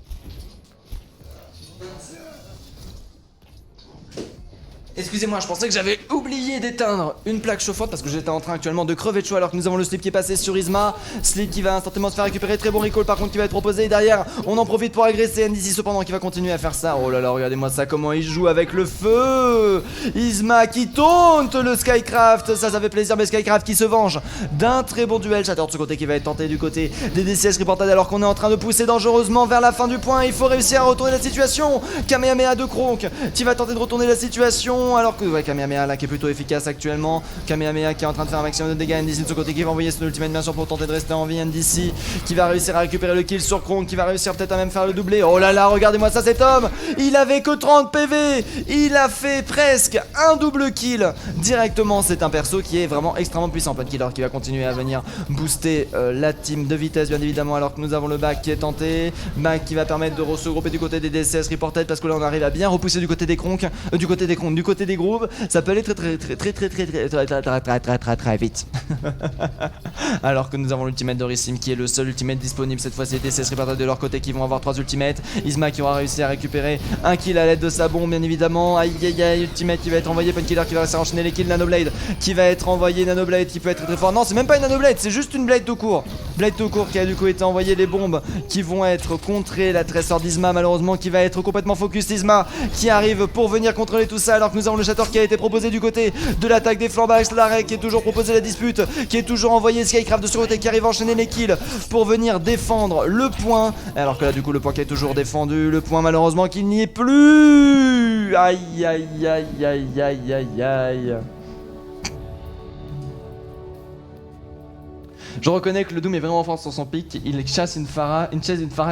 Excusez-moi, je pensais que j'avais oublié d'éteindre une plaque chauffante parce que j'étais en train actuellement de crever de chaud alors que nous avons le slip qui est passé sur Isma. Slip qui va instantanément se faire récupérer, très bon recall par contre qui va être proposé. Et derrière, on en profite pour agresser NDC cependant qui va continuer à faire ça. Oh là là, regardez-moi ça, comment il joue avec le feu. Isma qui taunte le Skycraft, ça fait plaisir, mais Skycraft qui se venge d'un très bon duel. Shatter de ce côté qui va être tenté du côté des DCS reported alors qu'on est en train de pousser dangereusement vers la fin du point. Il faut réussir à retourner la situation. Kamehameha de Kronk qui va tenter de retourner la situation. Alors que Kamehameha là qui est plutôt efficace actuellement. Kamehameha qui est en train de faire un maximum de dégâts. NDC de ce côté qui va envoyer son ultimate bien sûr pour tenter de rester en vie. NDC qui va réussir à récupérer le kill sur Kronk, qui va réussir peut-être à même faire le doublé. Oh là là, regardez-moi ça, cet homme. Il avait que 30 PV. Il a fait presque un double kill directement. C'est un perso qui est vraiment extrêmement puissant. Punkiller qui va continuer à venir booster la team de vitesse bien évidemment. Alors que nous avons le back qui est tenté. Back qui va permettre de se regrouper du côté des DCS reported parce que là on arrive à bien repousser du côté des Kronk, du côté des Grooves. Ça peut aller très vite. Alors que nous avons l'ultimate de Rissim qui est le seul ultimate disponible cette fois-ci. DCS reported de leur côté qui vont avoir 3 ultimates. Isma qui aura réussi à récupérer un kill à l'aide de sa bombe bien évidemment. Aïe aïe aïe, ultimate qui va être envoyé. Punkiller qui va réussir à enchaîner les kills. Nanoblade qui va être envoyé. Nanoblade qui peut être très fort. Non, c'est même pas une Nanoblade, c'est juste une Blade tout court. Blade tout court qui a du coup été envoyé. Les bombes qui vont être contrées. La tresseur d'Isma malheureusement qui va être complètement focus. Isma qui arrive pour venir contrôler tout ça alors que nous avons le Shatter qui a été proposé du côté de l'attaque des Flambax. L'arrêt qui est toujours proposé, la dispute qui est toujours envoyé. Skycraft de ce côté qui arrive à enchaîner les kills pour venir défendre le point. Alors que là du coup le point qui est toujours défendu. Le point malheureusement qu'il n'y est plus. Aïe aïe aïe aïe aïe aïe aïe. Je reconnais que le Doom est vraiment fort sur son pic, il chasse une Pharah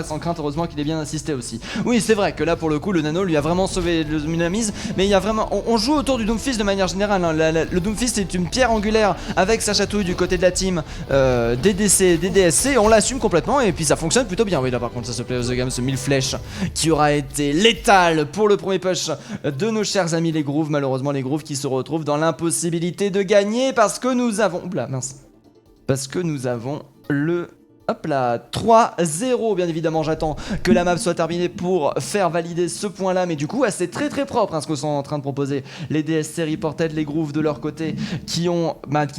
sans crainte, heureusement qu'il est bien assisté aussi. Oui, c'est vrai que là pour le coup le Nano lui a vraiment sauvé la mise, mais il y a vraiment, on joue autour du Doomfist de manière générale, hein. Le Doomfist est une pierre angulaire avec sa chatouille du côté de la team DDC, DDSC, on l'assume complètement et puis ça fonctionne plutôt bien. Oui là par contre ça se plaît aux gamme, ce 1000 flèches qui aura été létal pour le premier push de nos chers amis les Grooves. Malheureusement les Grooves qui se retrouvent dans l'impossibilité de gagner parce que nous avons... Oula mince. Parce que nous avons le... Hop là, 3-0 bien évidemment. J'attends que la map soit terminée pour faire valider ce point là. Mais du coup c'est très propre hein, ce que sont en train de proposer les DSC reported, les Grooves de leur côté qui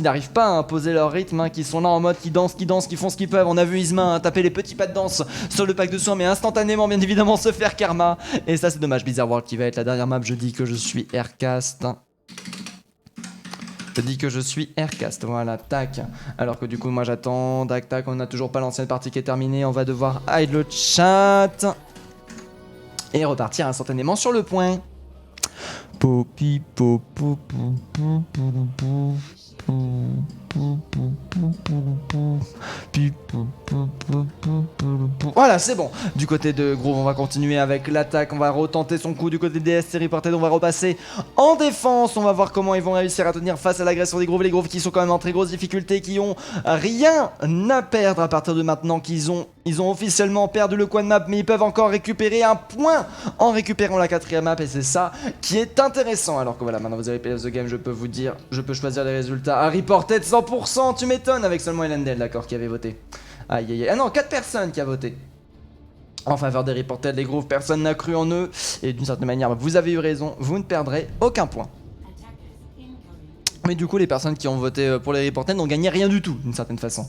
n'arrivent pas à imposer leur rythme hein, qui sont là en mode qui dansent, qui font ce qu'ils peuvent. On a vu Isma hein, taper les petits pas de danse sur le pack de soins mais instantanément bien évidemment se faire karma. Et ça c'est dommage. Bizarre World qui va être la dernière map. Je dis que je suis Aircast. Je dis que je suis Aircast, voilà, tac. Alors que du coup moi j'attends, tac tac, on n'a toujours pas l'ancienne partie qui est terminée. On va devoir hide le chat et repartir instantanément sur le point. Popi popo popo popo. Voilà, c'est bon. Du côté de Groove, on va continuer avec l'attaque. On va retenter son coup du côté des DSC reported. On va repasser en défense. On va voir comment ils vont réussir à tenir face à l'agression des Grooves. Les Grooves qui sont quand même en très grosse difficulté, qui ont rien à perdre à partir de maintenant, qu'ils ont officiellement perdu le coin de map, mais ils peuvent encore récupérer un point en récupérant la 4ème map et c'est ça qui est intéressant. Alors que voilà, maintenant vous avez Play of the Game, je peux vous dire, je peux choisir les résultats. À reported 100%, tu m'étonnes, avec seulement Elendel, d'accord, qui avait voté. Aïe aïe aïe, ah non, 4 personnes qui a voté en faveur des reported, les Grooves, personne n'a cru en eux et d'une certaine manière, vous avez eu raison, vous ne perdrez aucun point. Mais du coup les personnes qui ont voté pour les reporters n'ont gagné rien du tout d'une certaine façon.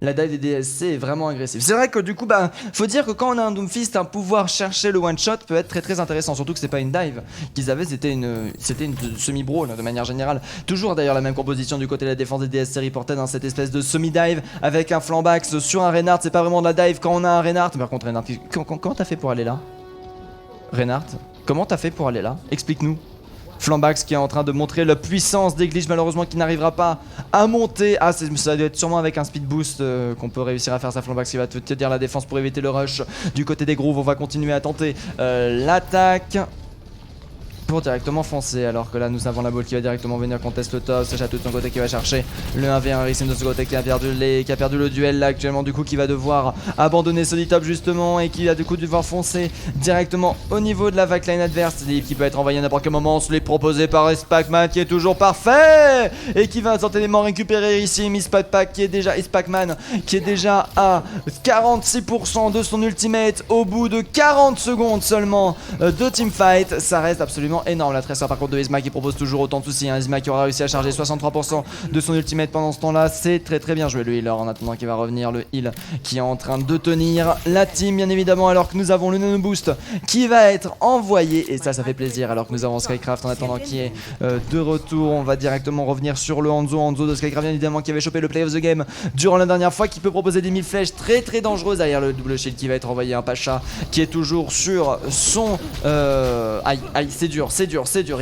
La dive des DSC est vraiment agressive. C'est vrai que du coup, faut dire que quand on a un Doomfist, un pouvoir chercher le one-shot peut être très très intéressant. Surtout que c'est pas une dive qu'ils avaient, c'était une semi-brawl de manière générale. Toujours d'ailleurs la même composition du côté de la défense des DSC reportés dans cette espèce de semi-dive avec un flambax sur un Reinhardt. C'est pas vraiment de la dive quand on a un Reinhardt. Par contre, Reinhardt, comment t'as fait pour aller là? Reinhardt, comment t'as fait pour aller là? Explique-nous. Flambax qui est en train de montrer la puissance des glitches, malheureusement qui n'arrivera pas à monter. Ah, ça doit être sûrement avec un speed boost qu'on peut réussir à faire ça. Flambax qui va te dire la défense pour éviter le rush du côté des grooves. On va continuer à tenter l'attaque pour directement foncer, alors que là nous avons la balle qui va directement venir contester le top. Sacha tout de son côté qui va chercher le 1v1. Ricin de ce côté qui a perdu le duel là actuellement, du coup qui va devoir abandonner ce top justement et qui va du coup devoir foncer directement au niveau de la backline adverse. Liv qui peut être envoyé à n'importe quel moment, slip proposé par Spacman qui est toujours parfait et qui va instantanément récupérer ici Miss Pack qui est déjà Spacman qui est déjà à 46% de son ultimate au bout de 40 secondes seulement de teamfight. Ça reste absolument énorme. La Tracer par contre de Isma qui propose toujours autant de soucis. Isma qui aura réussi à charger 63% de son ultimate pendant ce temps là. C'est très très bien joué le healer en attendant qu'il va revenir. Le heal qui est en train de tenir la team bien évidemment, alors que nous avons le nano boost qui va être envoyé et ça fait plaisir, alors que nous avons Skycraft en attendant qui est de retour. On va directement revenir sur le Hanzo de Skycraft bien évidemment qui avait chopé le play of the game durant la dernière fois, qui peut proposer des 1000 flèches très très dangereuses derrière le double shield qui va être envoyé. Un Pacha qui est toujours sur son aïe c'est dur.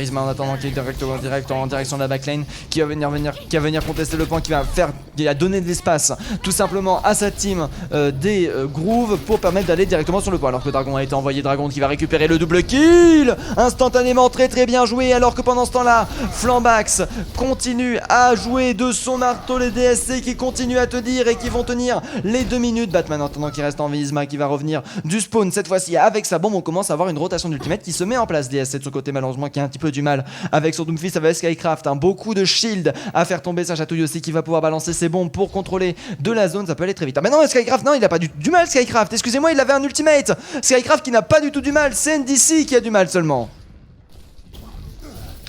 Isma en attendant qui est en direction de la backline qui va venir contester le point, qui va donner de l'espace tout simplement à sa team des grooves pour permettre d'aller directement sur le point, alors que Dragon a été envoyé. Dragon qui va récupérer le double kill instantanément, très très bien joué, alors que pendant ce temps là Flambax continue à jouer de son marteau. Les DSC qui continuent à tenir et qui vont tenir les 2 minutes. Batman en attendant qui reste en vie. Isma qui va revenir du spawn cette fois-ci avec sa bombe. On commence à avoir une rotation d'ultimate qui se met en place. DSC de son côté malheureusement qui a un petit peu du mal avec son Doomfist avec Skycraft, beaucoup de shield à faire tomber. Sa chatouille aussi qui va pouvoir balancer ses bombes pour contrôler de la zone, ça peut aller très vite. Ah mais non, Skycraft, non, il a pas du mal Skycraft, excusez-moi, il avait un ultimate. Skycraft qui n'a pas du tout du mal, c'est NDC qui a du mal seulement.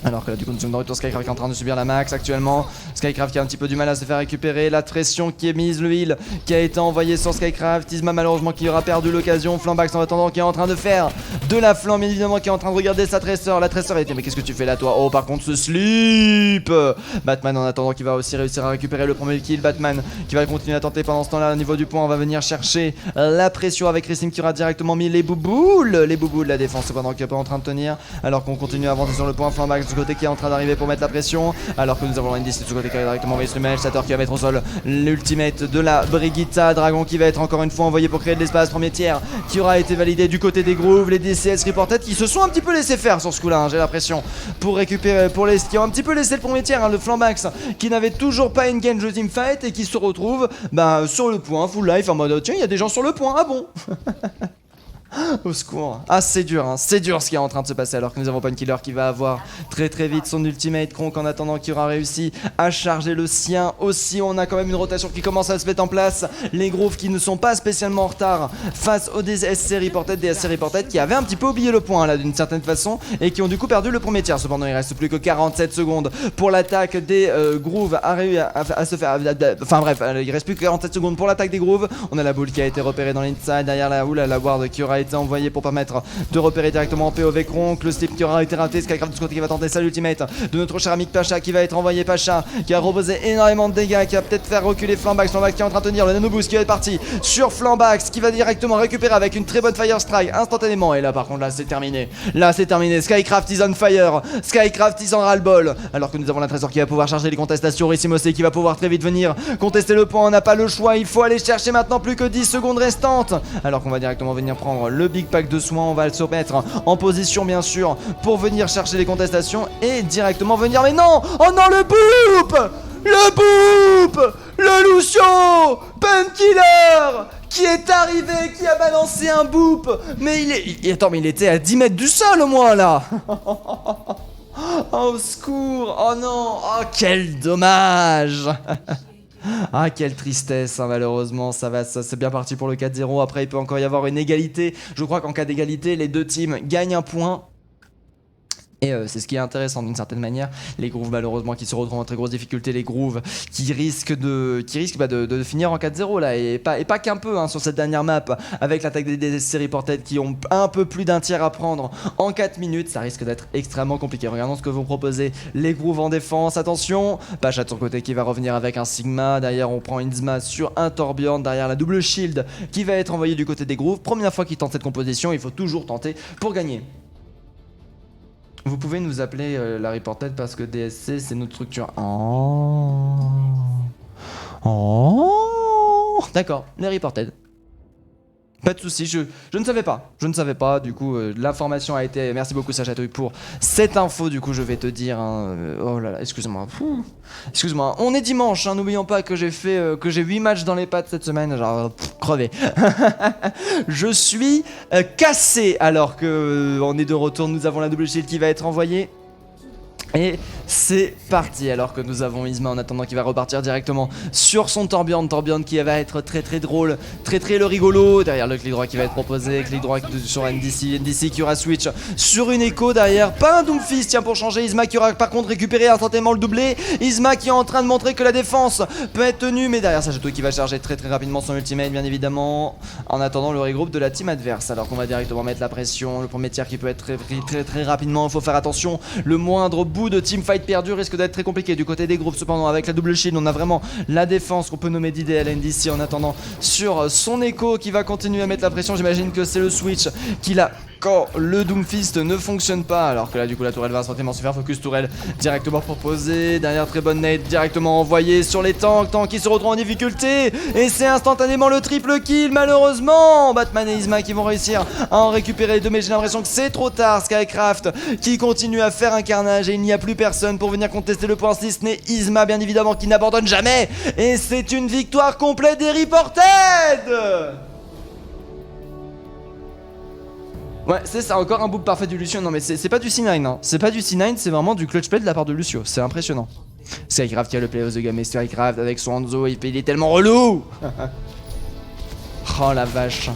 Alors que là du coup nous sommes de retour, Skycraft qui est en train de subir la max actuellement. Skycraft qui a un petit peu du mal à se faire récupérer. La pression qui est mise, le heal qui a été envoyé sur Skycraft. Isma malheureusement qui aura perdu l'occasion. Flambax en attendant qui est en train de faire de la flamme bien évidemment, qui est en train de regarder sa Tracer. La Tracer a été, mais qu'est-ce que tu fais là toi? Oh par contre ce slip. Batman en attendant qui va aussi réussir à récupérer le premier kill. Batman qui va continuer à tenter pendant ce temps là au niveau du point. On va venir chercher la pression avec Racing qui aura directement mis les bouboules de la défense cependant qui est pas en train de tenir, alors qu'on continue à avancer sur le point. Flambax de ce côté qui est en train d'arriver pour mettre la pression, alors que nous avons l'Indice de ce côté qui va directement envoyer sur le Sator qui va mettre au sol l'ultimate de la Brigitte. Dragon qui va être encore une fois envoyé pour créer de l'espace. Premier tiers qui aura été validé du côté des grooves. Les DCS reported qui se sont un petit peu laissés faire sur ce coup là, j'ai l'impression, pour récupérer, qui ont un petit peu laissé le premier tiers, le Flambax qui n'avait toujours pas engage de teamfight et qui se retrouve sur le point full life en mode tiens il y a des gens sur le point, ah bon. Au secours. Ah c'est dur ce qui est en train de se passer, alors que nous avons Painkiller qui va avoir très très vite son ultimate. Kronk en attendant qui aura réussi à charger le sien aussi. On a quand même une rotation qui commence à se mettre en place. Les grooves qui ne sont pas spécialement en retard face aux DSC reported qui avaient un petit peu oublié le point là d'une certaine façon et qui ont du coup perdu le premier tiers. Cependant il reste plus que 47 secondes pour l'attaque des grooves à se faire, enfin bref, il reste plus que 47 secondes pour l'attaque des grooves. On a la boule qui a été repérée dans l'inside derrière la ward qui aura été envoyé pour permettre de repérer directement en POV Kronk. Le slip qui aura été raté. Skycraft de ce côté qui va tenter sa ultimate de notre cher ami Pacha qui va être envoyé. Pacha qui a reposé énormément de dégâts, qui va peut-être faire reculer Flambax. Flambax qui est en train de tenir le nano boost qui va être parti sur Flambax qui va directement récupérer avec une très bonne fire strike instantanément. Et là par contre là c'est terminé. Skycraft is on fire. Skycraft is en ras-le-bol, alors que nous avons la Trésor qui va pouvoir charger les contestations. Rissimosé qui va pouvoir très vite venir contester le point. On n'a pas le choix, il faut aller chercher maintenant, plus que 10 secondes restantes, alors qu'on va directement venir prendre le big pack de soins. On va se mettre en position bien sûr pour venir chercher les contestations et directement venir, mais non, oh non, le boop, le Lucio Painkiller qui est arrivé, qui a balancé un boop, mais il était à 10 mètres du sol au moins là. Oh, au secours, oh non, oh quel dommage. Ah quelle tristesse, malheureusement c'est bien parti pour le 4-0. Après il peut encore y avoir une égalité. Je crois qu'en cas d'égalité les deux teams gagnent un point. Et c'est ce qui est intéressant d'une certaine manière. Les grooves malheureusement qui se retrouvent en très grosse difficulté, les grooves qui risquent de finir en 4-0 là, et pas qu'un peu hein, sur cette dernière map, avec l'attaque des DSC Reported qui ont un peu plus d'un tiers à prendre en 4 minutes, ça risque d'être extrêmement compliqué. Regardons ce que vont proposer les grooves en défense, attention, Pacha de son côté qui va revenir avec un Sigma, derrière on prend Inzma sur un Torbjorn, derrière la double shield qui va être envoyée du côté des grooves. Première fois qu'ils tentent cette composition, il faut toujours tenter pour gagner. Vous pouvez nous appeler la Reported parce que DSC c'est notre structure. D'accord, les Reported. Pas de soucis, je ne savais pas, du coup l'information a été, merci beaucoup Sacha Touille pour cette info, du coup je vais te dire, hein, oh là là, excuse-moi, on est dimanche, hein, n'oublions pas que j'ai 8 matchs dans les pattes cette semaine, genre crevé, je suis cassé alors que on est de retour, nous avons la double shield qui va être envoyée. Et c'est parti alors que nous avons Isma en attendant qui va repartir directement sur son Torbjorn qui va être très drôle, très le rigolo. Derrière le clic droit qui va être proposé, clic droit sur NDC qui aura switch sur une écho derrière, pas un Doomfist tiens pour changer, Isma qui aura par contre récupéré instantanément le doublé, Isma qui est en train de montrer que la défense peut être tenue, mais derrière Sachato qui va charger très rapidement son ultimate bien évidemment, en attendant le regroupe de la team adverse, alors qu'on va directement mettre la pression, le premier tir qui peut être très rapidement, il faut faire attention, le moindre bout de teamfight perdu risque d'être très compliqué du côté des groupes. Cependant avec la double shield on a vraiment la défense qu'on peut nommer d'idéal NDC en attendant sur son écho qui va continuer à mettre la pression. J'imagine que c'est le switch qu'il a quand le Doomfist ne fonctionne pas, alors que là du coup la tourelle va instantanément se faire focus, tourelle directement proposée, derrière très bonne nade directement envoyée sur les tanks qui se retrouvent en difficulté et c'est instantanément le triple kill malheureusement. Batman et Isma qui vont réussir à en récupérer les deux, mais j'ai l'impression que c'est trop tard. Skycraft qui continue à faire un carnage et il n'y a plus personne pour venir contester le point 6, n'est Isma bien évidemment qui n'abandonne jamais et c'est une victoire complète des Reported. Ouais, c'est ça, encore un book parfait du Lucio. Non, mais c'est pas du C9, hein. C'est pas du C9, c'est vraiment du clutch play de la part de Lucio. C'est impressionnant. Skycraft qui a le play of the game, et Skycraft avec son Hanzo, il est tellement relou. Oh la vache.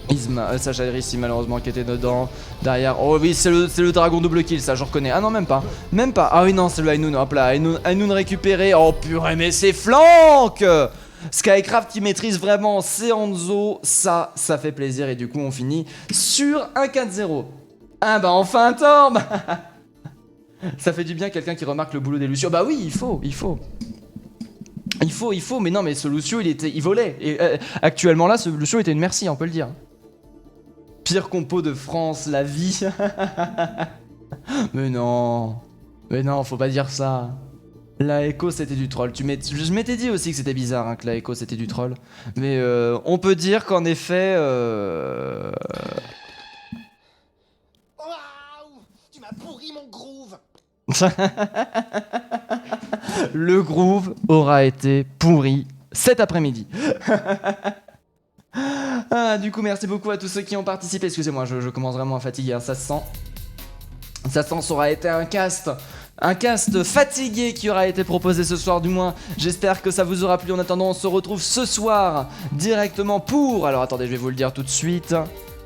Isma, Sacha ici malheureusement qui était dedans. Derrière, oh oui, c'est le dragon double kill, ça je reconnais. Ah non, même pas. Ah oui, non, c'est le Ainoun. Hop là, Ainoun récupéré. Oh purée, mais c'est flank. Skycraft qui maîtrise vraiment ses Hanzo, ça fait plaisir et du coup on finit sur un 4-0. Ah bah enfin un Torb. Ça fait du bien quelqu'un qui remarque le boulot des Lucio. Bah oui, il faut, mais non mais ce Lucio il volait. Et actuellement là, ce Lucio était une merci, on peut le dire. Pire compo de France, la vie. Mais non, faut pas dire ça. La Echo c'était du troll, je m'étais dit aussi que c'était bizarre hein, que la Echo c'était du troll. Mais on peut dire qu'en effet... Waouh, tu m'as pourri mon groove. Le groove aura été pourri cet après-midi. Ah, du coup merci beaucoup à tous ceux qui ont participé, excusez-moi je commence vraiment à fatiguer, hein, ça se sent. Ça aura été un cast fatigué qui aura été proposé ce soir du moins. J'espère que ça vous aura plu. En attendant, on se retrouve ce soir directement pour... Alors attendez, je vais vous le dire tout de suite.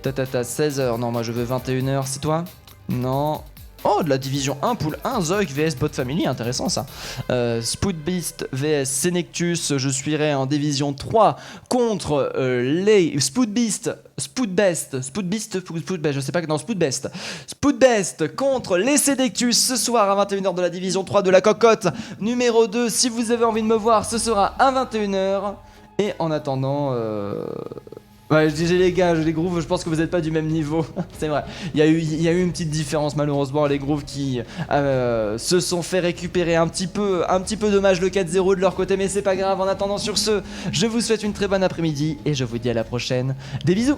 16h. Non, moi je veux 21h. C'est toi? Non. Oh, de la division 1, pool 1, Zoïc vs Bot Family, intéressant ça. Spoodbeast vs Senectus, je suivrai en division 3 contre les Spoodbest, je sais pas, non, Spoodbest contre les Senectus ce soir à 21h de la division 3 de la cocotte numéro 2. Si vous avez envie de me voir, ce sera à 21h. Et en attendant... Ouais, je disais les gars, les grooves, je pense que vous n'êtes pas du même niveau. C'est vrai, il y a eu une petite différence malheureusement. Les grooves qui se sont fait récupérer un petit peu dommage le 4-0 de leur côté, mais c'est pas grave. En attendant, sur ce, je vous souhaite une très bonne après-midi et je vous dis à la prochaine. Des bisous.